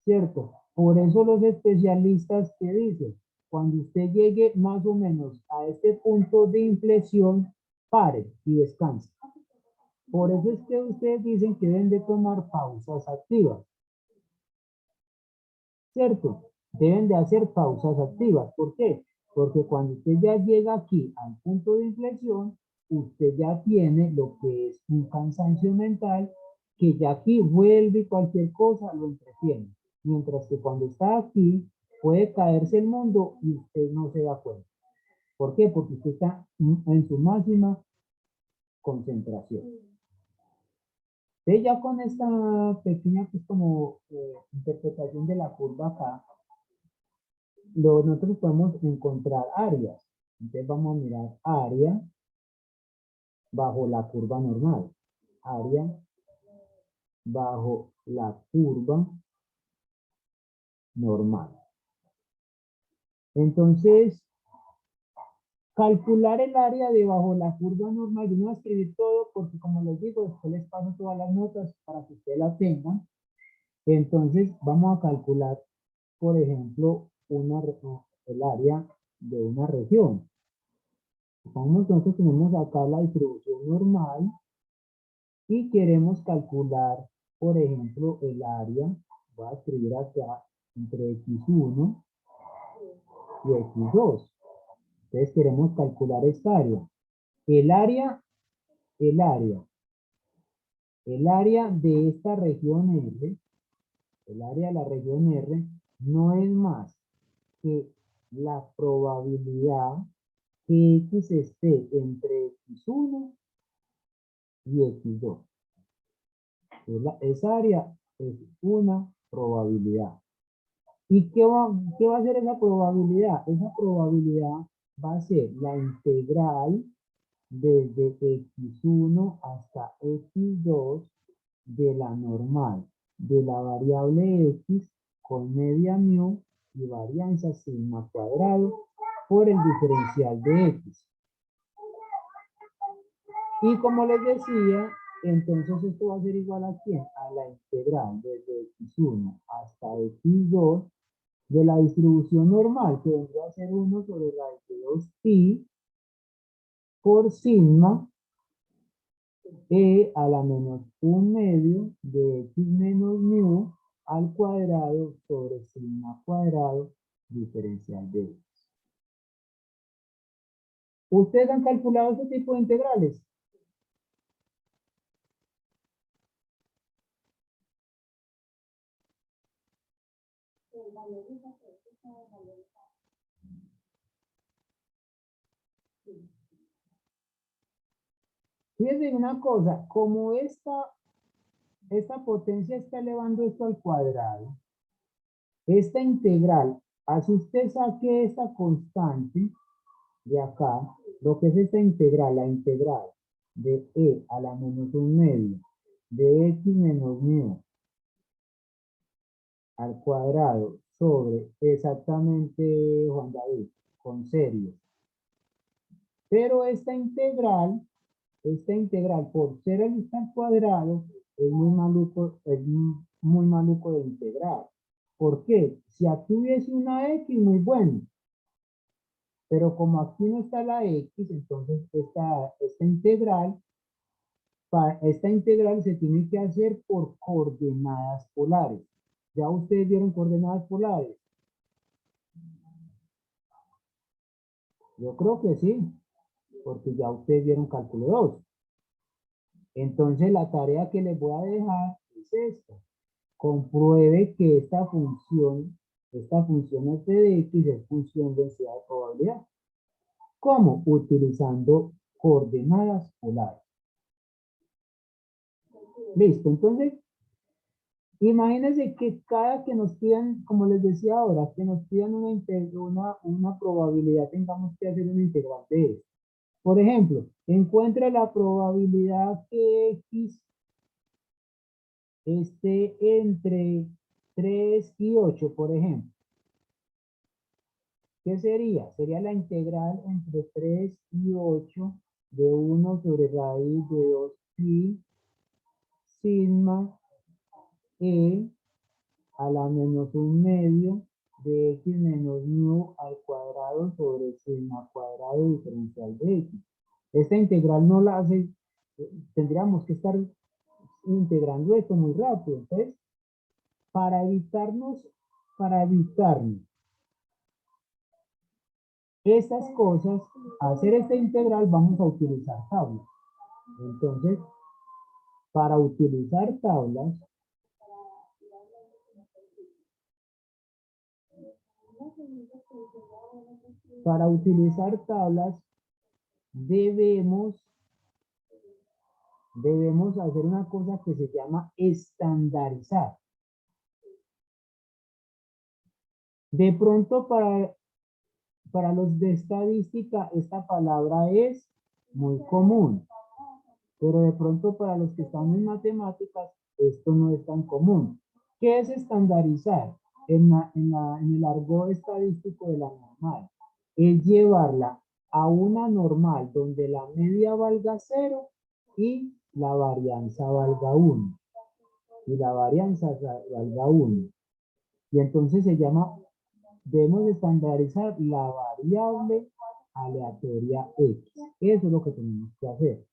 ¿cierto? Por eso los especialistas que dicen, cuando usted llegue más o menos a este punto de inflexión, pare y descanse. Por eso es que ustedes dicen que deben de tomar pausas activas, ¿cierto? Deben de hacer pausas activas. ¿Por qué? Porque cuando usted ya llega aquí al punto de inflexión, usted ya tiene lo que es un cansancio mental, que ya aquí vuelve y cualquier cosa lo entretiene. Mientras que cuando está aquí, puede caerse el mundo y usted no se da cuenta. ¿Por qué? Porque usted está en su máxima concentración. Entonces ya con esta pequeña pues como interpretación de la curva acá, nosotros podemos encontrar áreas. Entonces vamos a mirar área bajo la curva normal. Área bajo la curva normal. Entonces, calcular el área debajo la curva normal, yo no voy a escribir todo porque como les digo, después les paso todas las notas para que ustedes las tengan. Entonces, vamos a calcular, por ejemplo, el área de una región. Nosotros tenemos acá la distribución normal y queremos calcular, por ejemplo, el área. Voy a escribir acá entre x1 y x2. Entonces queremos calcular esta área. El área de esta región R, el área de la región R, no es más que la probabilidad que X esté entre X1 y X2. Esa área es una probabilidad. ¿Y qué va a ser esa probabilidad? Esa probabilidad va a ser la integral desde x1 hasta x2 de la normal, de la variable x con media mu y varianza sigma cuadrado por el diferencial de x. Y como les decía, entonces esto va a ser igual a ¿quién? A la integral desde x1 hasta x2 de la distribución normal, que vendría a ser 1 sobre raíz de 2pi por sigma e a la menos 1/2 de x menos mu al cuadrado sobre sigma cuadrado diferencial de x. ¿Ustedes han calculado ese tipo de integrales? Fíjense una cosa, como esta potencia está elevando esto al cuadrado, esta integral, así usted saque esta constante de acá, lo que es esta integral, la integral de e a la menos 1/2 de x menos mu al cuadrado sobre exactamente, Juan David, con series. Pero esta integral por ser el al cuadrado es muy maluco de integrar. ¿Por qué? Si aquí hubiese una x, muy bueno. Pero como aquí no está la x, entonces esta integral se tiene que hacer por coordenadas polares. ¿Ya ustedes vieron coordenadas polares? Yo creo que sí, porque ya ustedes vieron cálculo 2. Entonces la tarea que les voy a dejar es esta. Compruebe que esta función f de x es función de densidad de probabilidad. ¿Cómo? Utilizando coordenadas polares. Listo, entonces, imagínense que cada que nos pidan, como les decía ahora, que nos pidan una probabilidad, tengamos que hacer una integral de esto. Por ejemplo, encuentre la probabilidad que x esté entre 3 y 8, por ejemplo. ¿Qué sería? Sería la integral entre 3 y 8 de 1 sobre raíz de 2 pi sigma e a la menos 1/2 de x menos mu al cuadrado sobre sigma cuadrado diferencial de x. Esta integral no la hace, tendríamos que estar integrando esto muy rápido. Entonces, para evitarnos estas cosas, hacer esta integral vamos a utilizar tablas. Entonces, para utilizar tablas, debemos hacer una cosa que se llama estandarizar. De pronto para los de estadística esta palabra es muy común, pero de pronto para los que están en matemáticas esto no es tan común. ¿Qué es estandarizar? En el argot estadístico de la normal, es llevarla a una normal donde la media valga 0 y la varianza valga 1. Y la varianza valga 1. Y entonces debemos estandarizar la variable aleatoria x. Eso es lo que tenemos que hacer.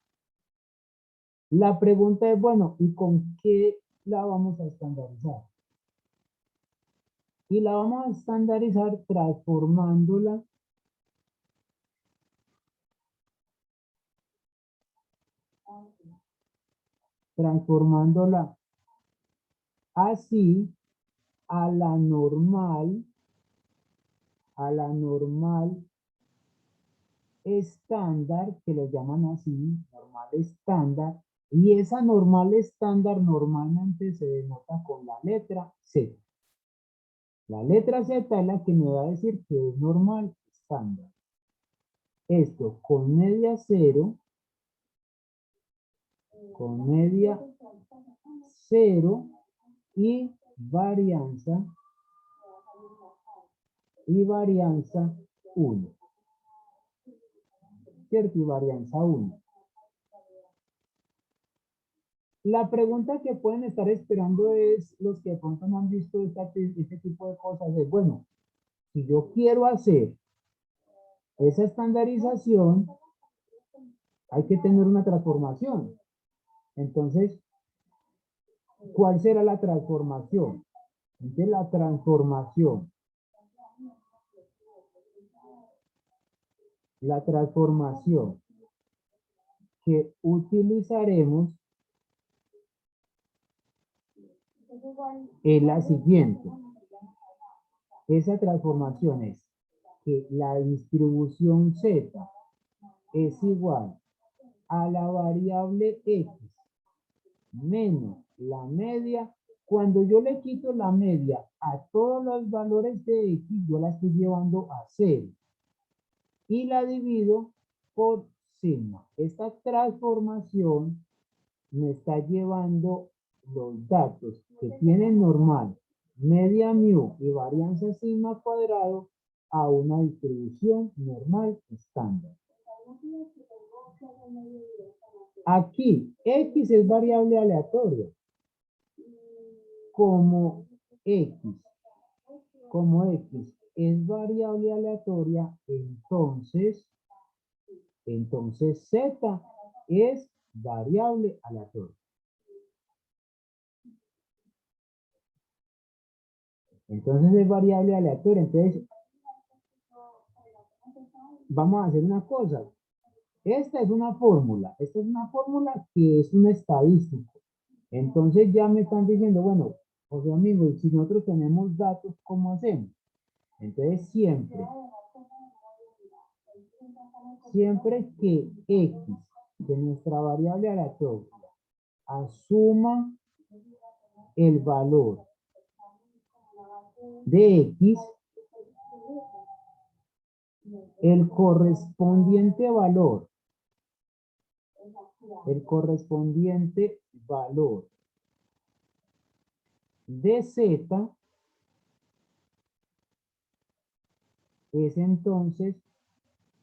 La pregunta es, bueno, ¿y con qué la vamos a estandarizar? Y la vamos a estandarizar transformándola así a la normal estándar, que lo llaman así, normal estándar, y esa normal estándar normalmente se denota con la letra Z. La letra Z es la que me va a decir que es normal estándar. Esto con media 0, y varianza 1. ¿Cierto? Y varianza 1. La pregunta que pueden estar esperando es, los que de pronto no han visto este tipo de cosas, es, bueno, si yo quiero hacer esa estandarización, hay que tener una transformación. Entonces, ¿cuál será la transformación? Entonces, la transformación que utilizaremos es la siguiente. Esa transformación es que la distribución Z es igual a la variable X menos la media. Cuando yo le quito la media a todos los valores de X, yo la estoy llevando a 0. Y la divido por sigma. Esta transformación me está llevando los datos que tienen normal, media mu y varianza sigma cuadrado a una distribución normal estándar. Aquí, X es variable aleatoria. Como X es variable aleatoria, entonces Z es variable aleatoria. Entonces es variable aleatoria. Entonces, vamos a hacer una cosa. Esta es una fórmula que es un estadístico. Entonces ya me están diciendo, bueno, José amigo, si nosotros tenemos datos, ¿cómo hacemos? Entonces siempre que X, de nuestra variable aleatoria, asuma el valor de X, el correspondiente valor de z es entonces,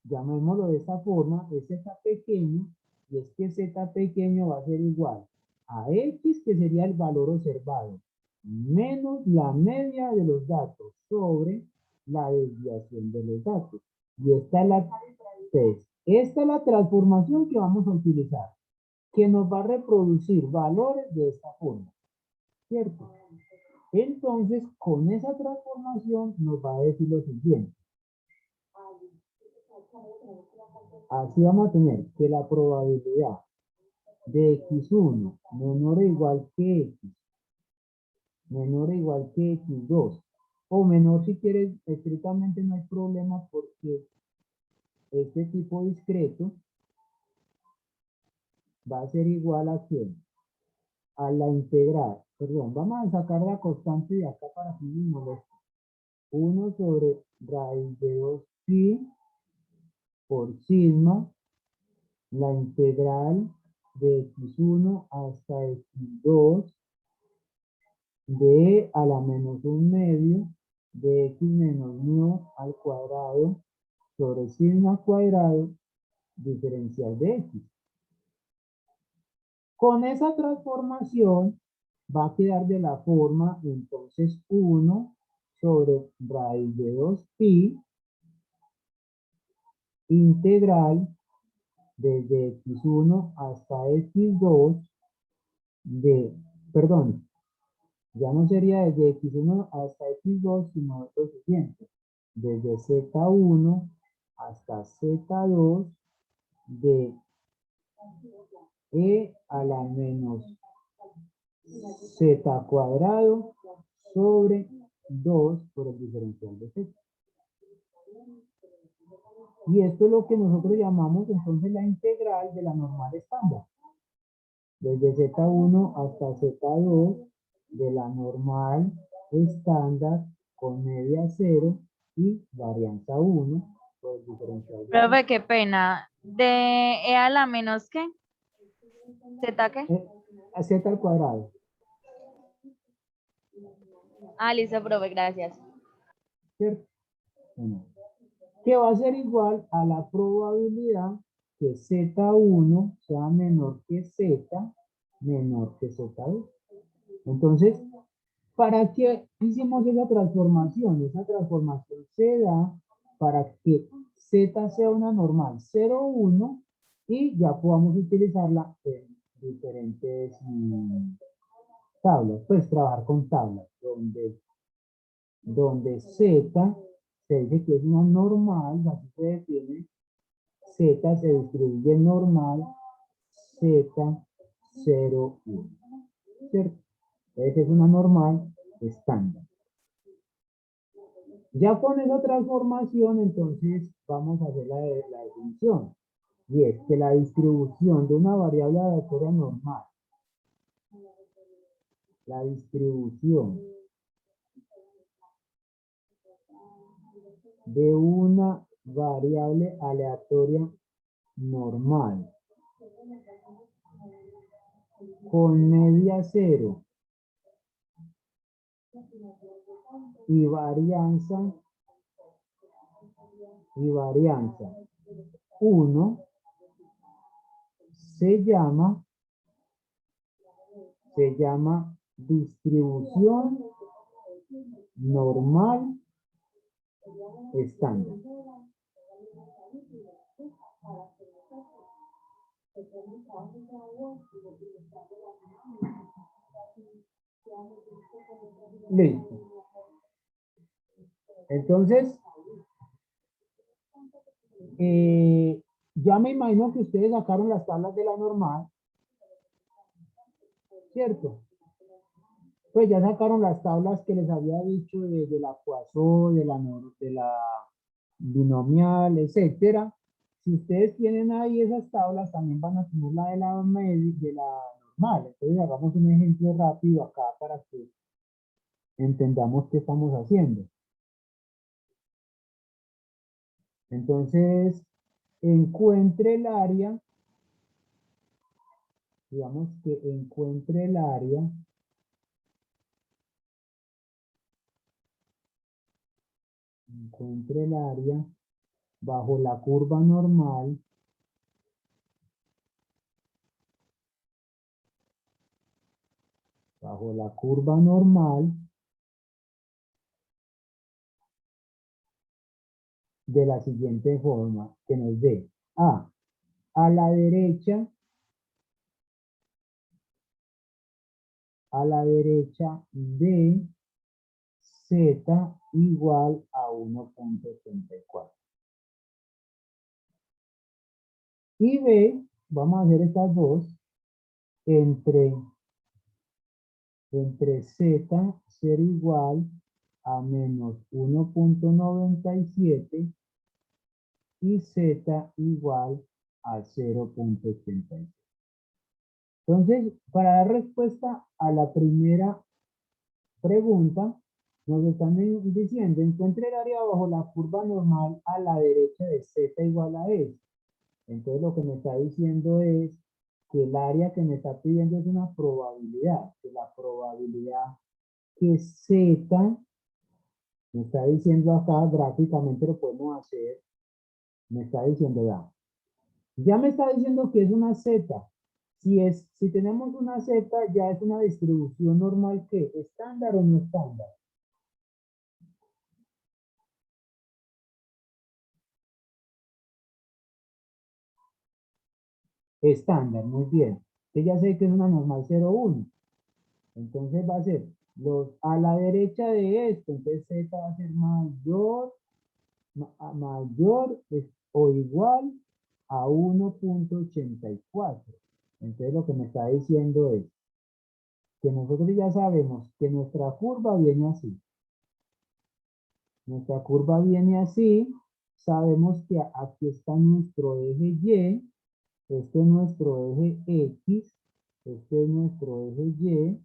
llamémoslo de esta forma, es z pequeño, y es que z pequeño va a ser igual a x, que sería el valor observado, menos la media de los datos sobre la desviación de los datos. Y esta es la transformación que vamos a utilizar, que nos va a reproducir valores de esta forma, ¿cierto? Entonces, con esa transformación nos va a decir lo siguiente. Así vamos a tener que la probabilidad de x1 menor o igual que x, menor o igual que x2, o menor si quieres, estrictamente no hay problema porque este tipo discreto va a ser igual a ¿quién? A la integral, perdón, vamos a sacar la constante de acá para que no nos moleste. 1 sobre raíz de 2pi por sigma, la integral de x1 hasta x2 de a la menos 1/2 de x menos mu al cuadrado sobre sigma cuadrado diferencial de x. Con esa transformación va a quedar de la forma, entonces 1 sobre raíz de 2pi integral desde x1 hasta x2 de, perdón, ya no sería desde x1 hasta x2, sino lo siguiente, desde z1 hasta z2 de e a la menos z cuadrado sobre 2 por el diferencial de z. Y esto es lo que nosotros llamamos entonces la integral de la normal estándar. Desde z1 hasta z2 de la normal estándar con media 0 y varianza 1 por el diferencial de z.
Profe, qué pena. ¿De e a la menos qué? ¿Z qué?
A z al cuadrado.
Ah, listo, profe, gracias.
¿Cierto? Bueno, que va a ser igual a la probabilidad que z1 sea menor que z, menor que z2. Entonces, ¿para qué hicimos esa transformación? Esa transformación se da para que z sea una normal 0, 1 y ya podamos utilizarla en diferentes tablas, pues trabajar con tablas donde z se dice que es una normal, así se define, z se distribuye normal, z, 0, 1, ¿cierto? Esa es una normal estándar. Ya con esa transformación, entonces vamos a hacer la definición. Y es que la distribución de una variable aleatoria normal, la distribución de una variable aleatoria normal con media 0 y varianza 1 se llama distribución normal estándar. Listo. Entonces, ya me imagino que ustedes sacaron las tablas de la normal, ¿cierto? Pues ya sacaron las tablas que les había dicho de la Poisson, de la binomial, etcétera. Si ustedes tienen ahí esas tablas, también van a tener la de la normal. Entonces hagamos un ejemplo rápido acá para que entendamos qué estamos haciendo. Entonces, encuentre el área, digamos que encuentre el área encuentre el área bajo la curva normal de la siguiente forma, que nos dé a la derecha de z igual a 1.84. Y B, vamos a hacer estas dos, entre z ser igual a menos 1.97 y z igual a 0.86. Entonces, para dar respuesta a la primera pregunta, nos están diciendo, encuentre el área bajo la curva normal a la derecha de z igual a esto. Entonces, lo que me está diciendo es que el área que me está pidiendo es una probabilidad, que la probabilidad que z, me está diciendo acá, gráficamente lo podemos hacer, me está diciendo ya me está diciendo que es una z. Si tenemos una z, ya es una distribución normal, ¿qué? ¿Estándar o no estándar? Estándar, muy bien. Entonces ya sé que es una normal 0,1. Entonces va a ser a la derecha de esto, entonces z va a ser mayor o igual a 1.84. Entonces lo que me está diciendo es que nosotros ya sabemos que nuestra curva viene así. Nuestra curva viene así. Sabemos que aquí está nuestro eje Y. Este es nuestro eje X. Este es nuestro eje Y.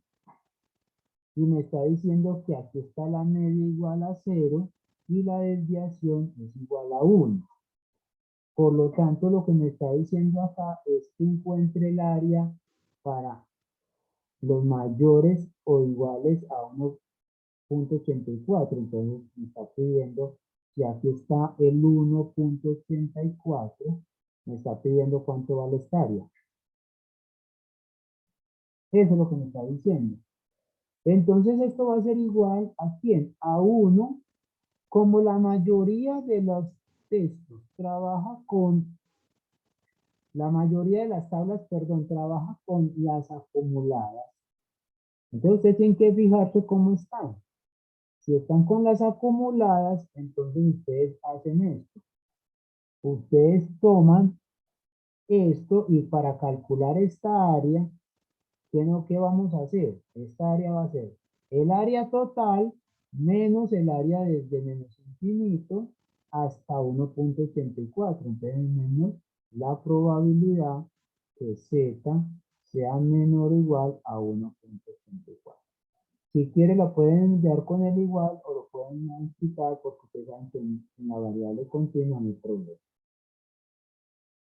Y me está diciendo que aquí está la media igual a 0 y la desviación es igual a 1. Por lo tanto, lo que me está diciendo acá es que encuentre el área para los mayores o iguales a 1.84. Entonces me está pidiendo, si aquí está el 1.84, me está pidiendo cuánto vale esta área. Eso es lo que me está diciendo. Entonces esto va a ser igual a ¿quién? A 1, como la mayoría de los textos trabaja con, la mayoría de las tablas, perdón, trabaja con las acumuladas. Entonces ustedes tienen que fijarse cómo están. Si están con las acumuladas, entonces ustedes hacen esto. Ustedes toman esto y para calcular esta área, ¿qué vamos a hacer? Esta área va a ser el área total menos el área desde menos infinito hasta 1.84. Entonces, menos la probabilidad que z sea menor o igual a 1.84. Si quiere lo pueden enviar con el igual o lo pueden quitar porque ustedes saben que en la variable continua no hay problema.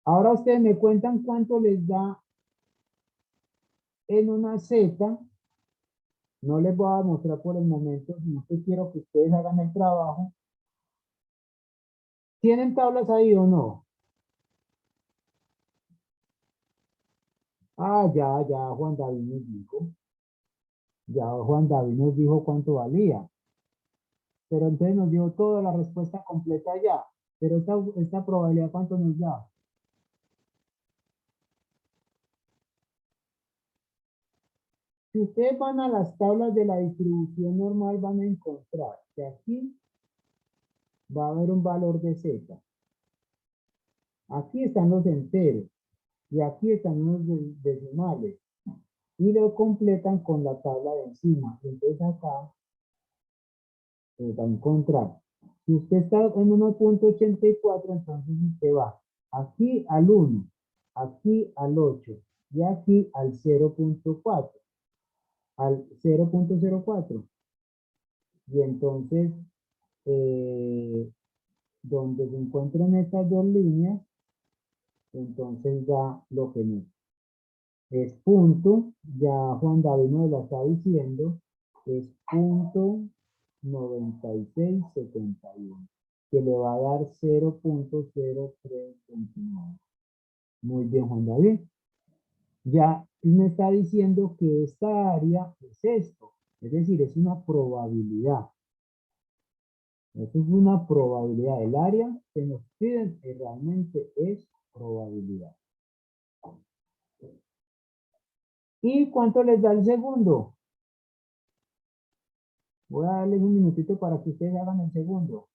Ahora ustedes me cuentan cuánto les da en una z. No les voy a mostrar por el momento, sino que quiero que ustedes hagan el trabajo. ¿Tienen tablas ahí o no? Ya Juan David nos dijo. Ya Juan David nos dijo cuánto valía. Pero entonces nos dio toda la respuesta completa ya. Pero esta probabilidad, ¿cuánto nos da? Si ustedes van a las tablas de la distribución normal, van a encontrar que aquí va a haber un valor de z. Aquí están los enteros y aquí están los decimales. Y lo completan con la tabla de encima. Entonces acá va a encontrar. Si usted está en 1.84, entonces usted va aquí al 1, aquí al 8 y aquí al 0.4, al 0.04. Y entonces, donde se encuentran estas dos líneas, entonces da lo que no es punto, ya Juan David nos lo está diciendo, es punto 9671, que le va a dar 0.0329. Muy bien, Juan David. Ya me está diciendo que esta área es esto, es decir, es una probabilidad. Esto es una probabilidad. El área que nos piden realmente es probabilidad. ¿Y cuánto les da el segundo? Voy a darles un minutito para que ustedes hagan el segundo.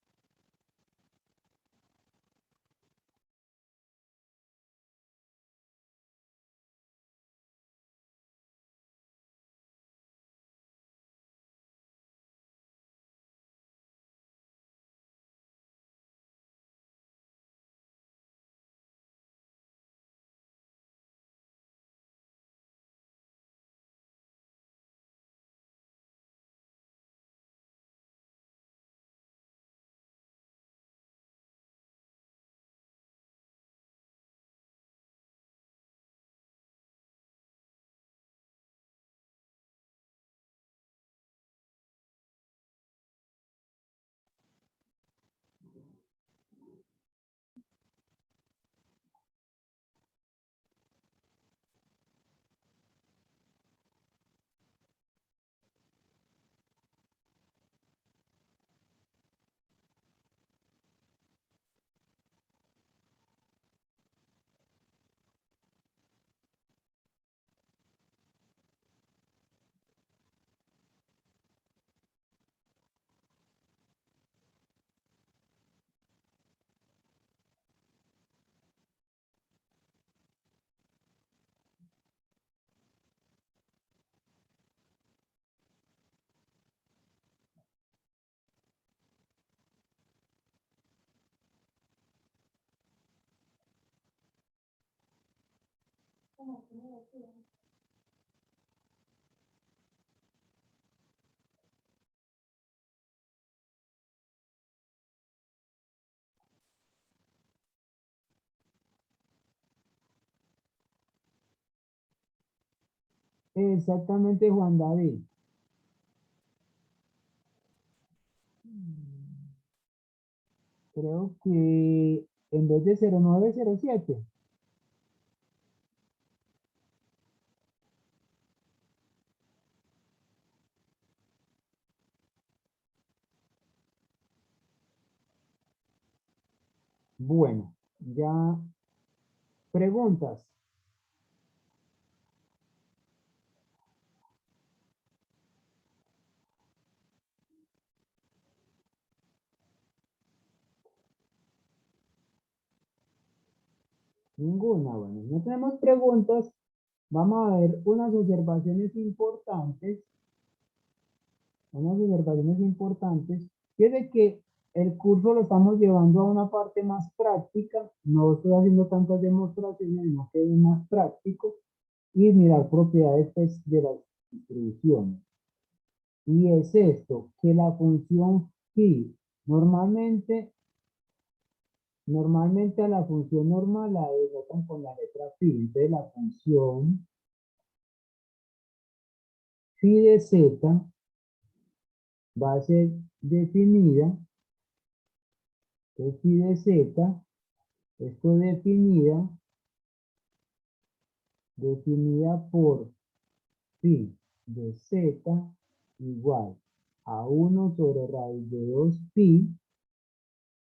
Exactamente, Juan David. Creo que en vez de 0907. Bueno, ya preguntas. Ninguna. Bueno, no tenemos preguntas. Vamos a ver unas observaciones importantes. Unas observaciones importantes. Que es de que el curso lo estamos llevando a una parte más práctica. No estoy haciendo tantas demostraciones, sino que es más práctico. Y mirar propiedades pues, de las distribuciones. Y es esto, que la función phi, normalmente a la función normal la denotan con la letra phi. Entonces la función phi de z va a ser definida, entonces phi de z, esto definida por phi de z igual a 1 sobre raíz de 2 pi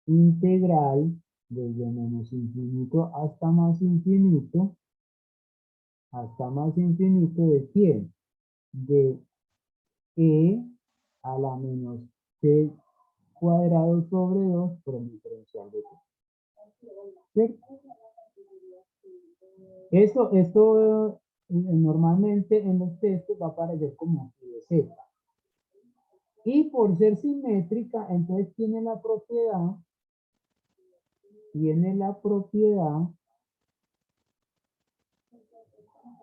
integral desde menos infinito hasta más infinito de quién? De e a la menos c cuadrado sobre 2 por el diferencial de t. ¿Cierto? Esto normalmente en los textos va a aparecer como phi de z. Y por ser simétrica, entonces tiene la propiedad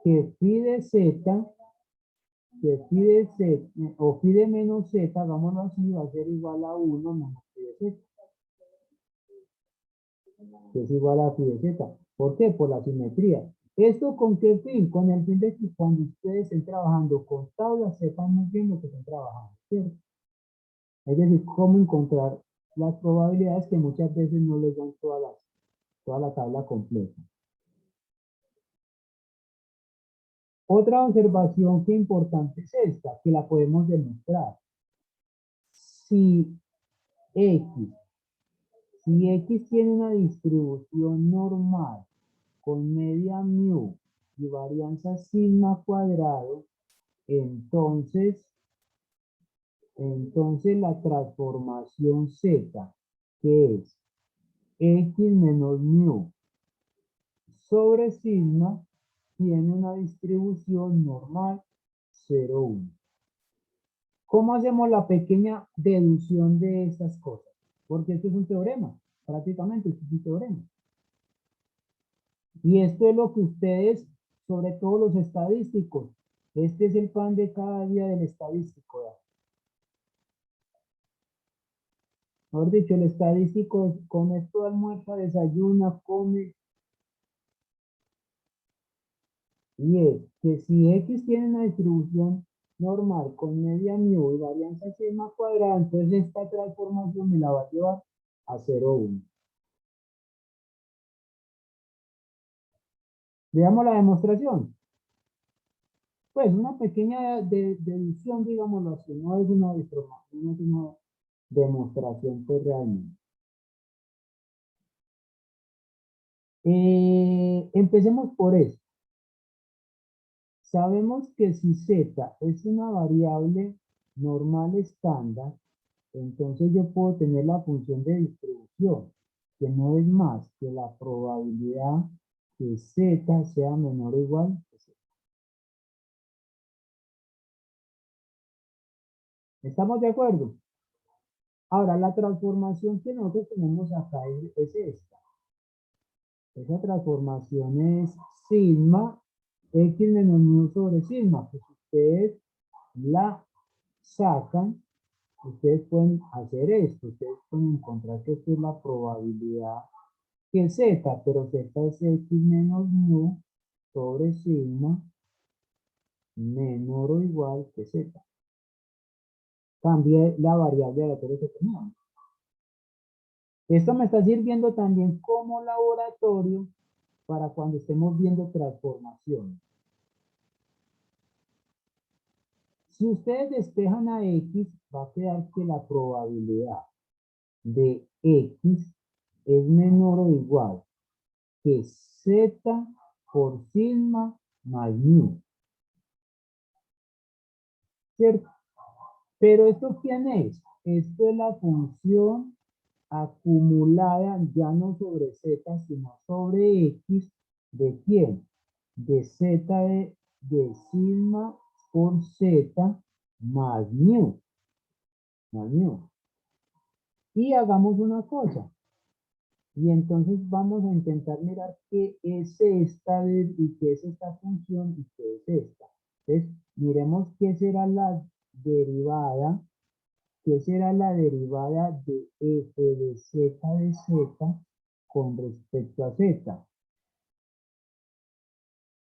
que phi de z, o phi de menos z, hagámoslo así, va a ser igual a 1 menos phi de z. Que es igual a phi de z. ¿Por qué? Por la simetría. ¿Esto con qué fin? Con el fin de que cuando ustedes estén trabajando con tablas, sepan muy bien lo que están trabajando, ¿cierto? Es decir, cómo encontrar las probabilidades que muchas veces no les dan toda la tabla completa. Otra observación que importante es esta, que la podemos demostrar. Si X tiene una distribución normal con media mu y varianza sigma cuadrado, entonces la transformación Z, que es X menos mu sobre sigma, tiene una distribución normal 0, 1. ¿Cómo hacemos la pequeña deducción de estas cosas? Porque esto es un teorema, prácticamente esto es un teorema. Y esto es lo que ustedes, sobre todo los estadísticos, este es el pan de cada día del estadístico. ¿Verdad? Mejor dicho, el estadístico con esto almuerza, desayuna, come. Y es que si X tiene una distribución normal con media mu y varianza sigma cuadrada, entonces esta transformación me la va a llevar a 0, 1. Veamos la demostración. Pues una pequeña deducción, digámoslo así, no es una demostración pues realmente. Empecemos por eso. Sabemos que si Z es una variable normal estándar, entonces yo puedo tener la función de distribución, que no es más que la probabilidad que Z sea menor o igual que Z. ¿Estamos de acuerdo? Ahora, la transformación que nosotros tenemos acá es esta. Esa transformación es sigma X menos mu sobre sigma. Pues ustedes la sacan, ustedes pueden hacer esto. Ustedes pueden encontrar que esto es la probabilidad que Z, pero Z es X menos mu sobre sigma menor o igual que Z. Cambie la variable aleatoria que teníamos. Esto me está sirviendo también como laboratorio para cuando estemos viendo transformación. Si ustedes despejan a X, va a quedar que la probabilidad de X es menor o igual que Z por sigma más mu. ¿Cierto? Pero ¿esto quién es? Esto es la función acumulada ya no sobre Z, sino sobre X. ¿De quién? De Z de sigma por Z más mu. Más mu. Y hagamos una cosa. Y entonces vamos a intentar mirar qué es esta y qué es esta función y qué es esta. Entonces, miremos qué será la derivada. ¿Qué será la derivada de f de z de z con respecto a z?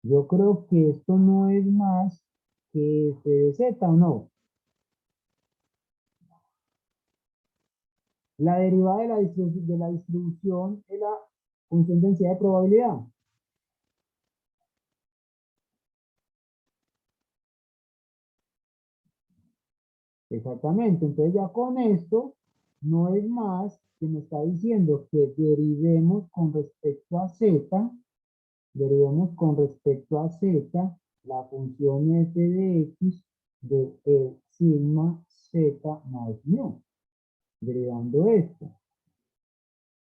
Yo creo que esto no es más que f de z, ¿o no? La derivada de la distribución es la función de densidad de probabilidad. Exactamente, entonces ya con esto no es más que me está diciendo que derivemos con respecto a z, la función f de x de sigma z más mu, derivando esto.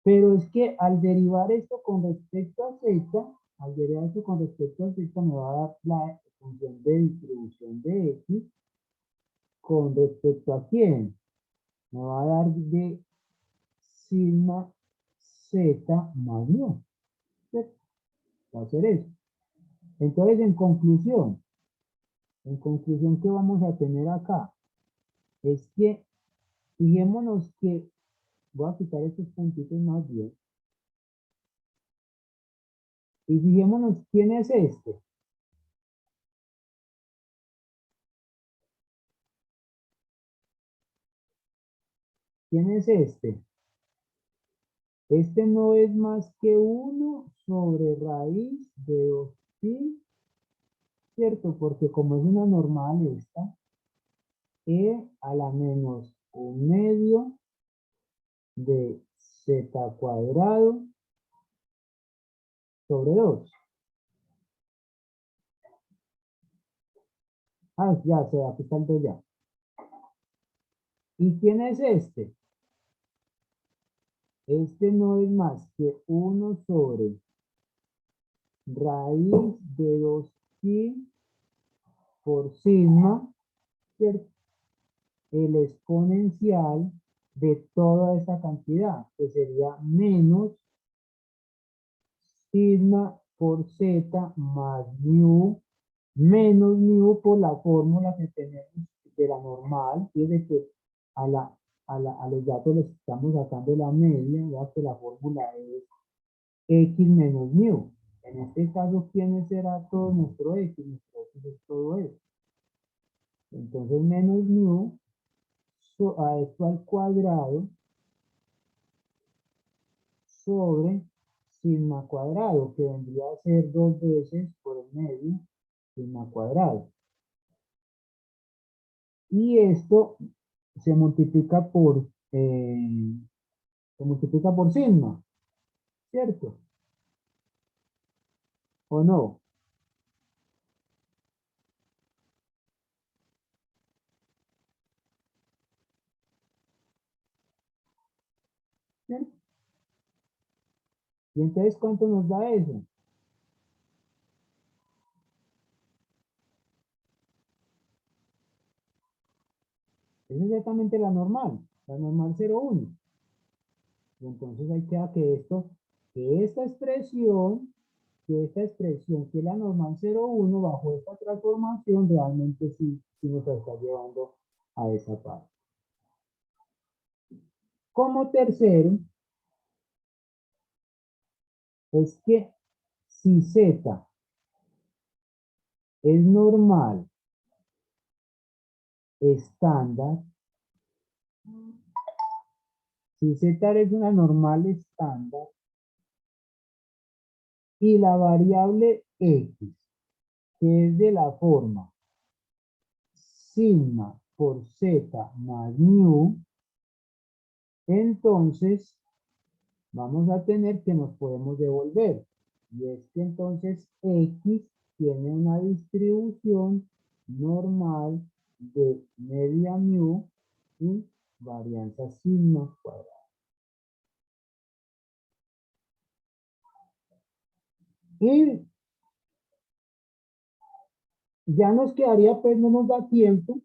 Pero es que al derivar esto con respecto a z, me va a dar la función de distribución de x con respecto a quién. Me va a dar de sigma z más mu. ¿Cierto? Va a ser eso. Entonces, en conclusión, ¿qué vamos a tener acá? Es que, fijémonos que, voy a quitar estos puntitos más bien, y fijémonos quién es este. ¿Quién es este? Este no es más que 1 sobre raíz de 2pi, ¿cierto? Porque como es una normal esta, e a la menos 1/2 de z cuadrado sobre 2. Ah, ya, se va a quitar el 2 ya. ¿Y quién es este? Este no es más que 1 sobre raíz de 2pi por sigma, ¿cierto? El exponencial de toda esta cantidad, que sería menos sigma por z más mu, menos mu por la fórmula que tenemos de la normal, y es de que a los datos les estamos sacando la media, ya que la fórmula es x menos mu. En este caso, ¿quién será todo nuestro x? Nuestro x es todo esto. Entonces, menos mu a esto al cuadrado sobre sigma cuadrado, que vendría a ser 2 veces por el medio sigma cuadrado. Y esto se multiplica por sigma, ¿cierto? ¿O no? ¿Cierto? Y entonces, ¿cuánto nos da eso? Es exactamente la normal 0,1. Y entonces ahí queda que esta expresión, que es la normal 0,1 bajo esta transformación, realmente sí nos está llevando a esa parte. Como tercero, es que si z es normal estándar, si z es una normal estándar y la variable x, que es de la forma sigma por z más mu, entonces vamos a tener que nos podemos devolver. Y es que entonces x tiene una distribución normal de media mu y varianza sigma cuadrada. Y ya nos quedaría, pues no nos da tiempo,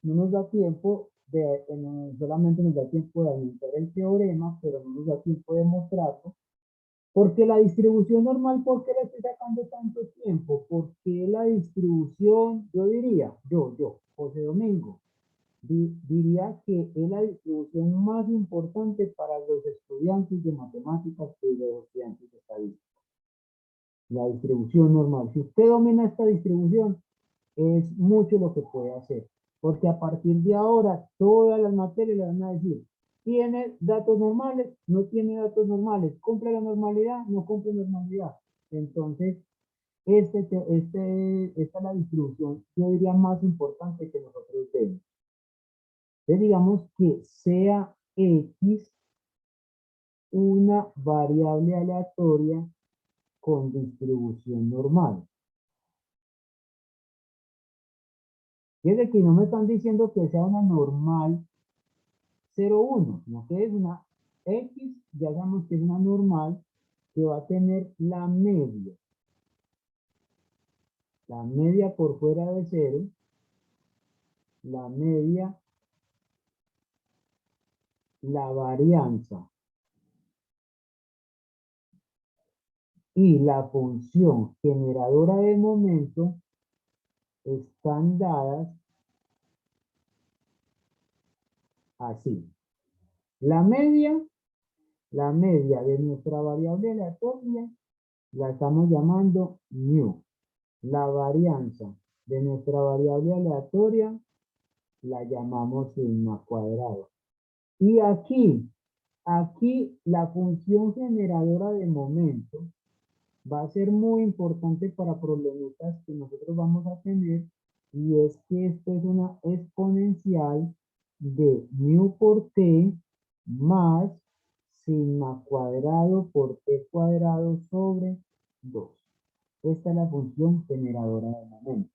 solamente nos da tiempo de aumentar el teorema, pero no nos da tiempo de mostrarlo. Porque la distribución normal, ¿por qué le estoy sacando tanto tiempo? Porque la distribución, yo diría, José Domingo, diría que es la distribución más importante para los estudiantes de matemáticas y los estudiantes de estadística. La distribución normal. Si usted domina esta distribución, es mucho lo que puede hacer. Porque a partir de ahora, todas las materias le van a decir, ¿tiene datos normales? No tiene datos normales. ¿Cumple la normalidad? No cumple normalidad. Entonces, esta es la distribución, yo diría, más importante que nosotros tenemos. Entonces, digamos que sea X una variable aleatoria con distribución normal. Y es de que no me están diciendo que sea una normal 0,1, sino que es una X, ya sabemos que es una normal que va a tener la media. La media por fuera de 0, la media, la varianza y la función generadora de momento están dadas así. La media de nuestra variable aleatoria la estamos llamando mu. La varianza de nuestra variable aleatoria la llamamos sigma cuadrado. Y aquí la función generadora de momento va a ser muy importante para problemitas que nosotros vamos a tener, y es que esto es una exponencial de mu por t más sigma cuadrado por t cuadrado sobre 2. Esta es la función generadora de momento.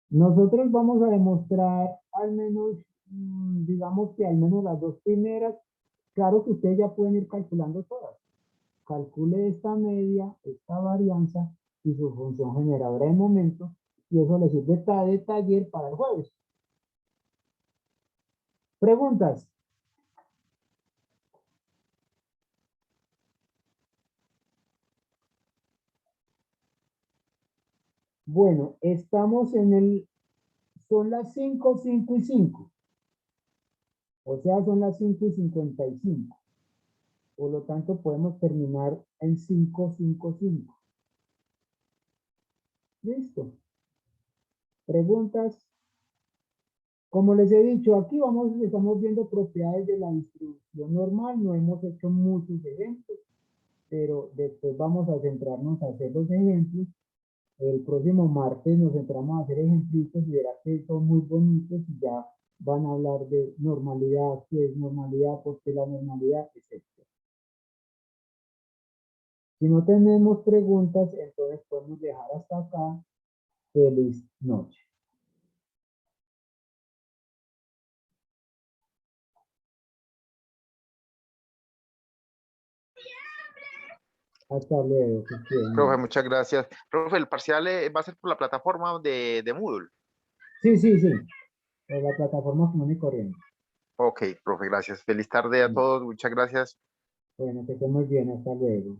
Nosotros vamos a demostrar al menos, digamos que al menos las dos primeras. Claro que ustedes ya pueden ir calculando todas. Calcule esta media, esta varianza y su función generadora de momento, y eso le sirve de taller para el jueves. ¿Preguntas? Bueno, estamos son las 5, 5 y 5. O sea, son las 5:55. Por lo tanto, podemos terminar en 5, 5, 5. ¿Listo? ¿Preguntas? Como les he dicho, aquí estamos viendo propiedades de la distribución normal. No hemos hecho muchos ejemplos, pero después vamos a centrarnos a hacer los ejemplos. El próximo martes nos centramos a hacer ejemplitos y verá que son muy bonitos y ya van a hablar de normalidad, qué es normalidad, por qué la normalidad, etc. Si no tenemos preguntas, entonces podemos dejar hasta acá. Feliz noche. Hasta luego. Que estén
Profe,
bien.
muchas gracias. Profe, el parcial va a ser por la plataforma de Moodle.
Sí, sí, sí. Por la plataforma común y corriente.
Ok, profe, gracias. Feliz tarde a todos. Muchas gracias.
Bueno, que estén muy bien. Hasta luego.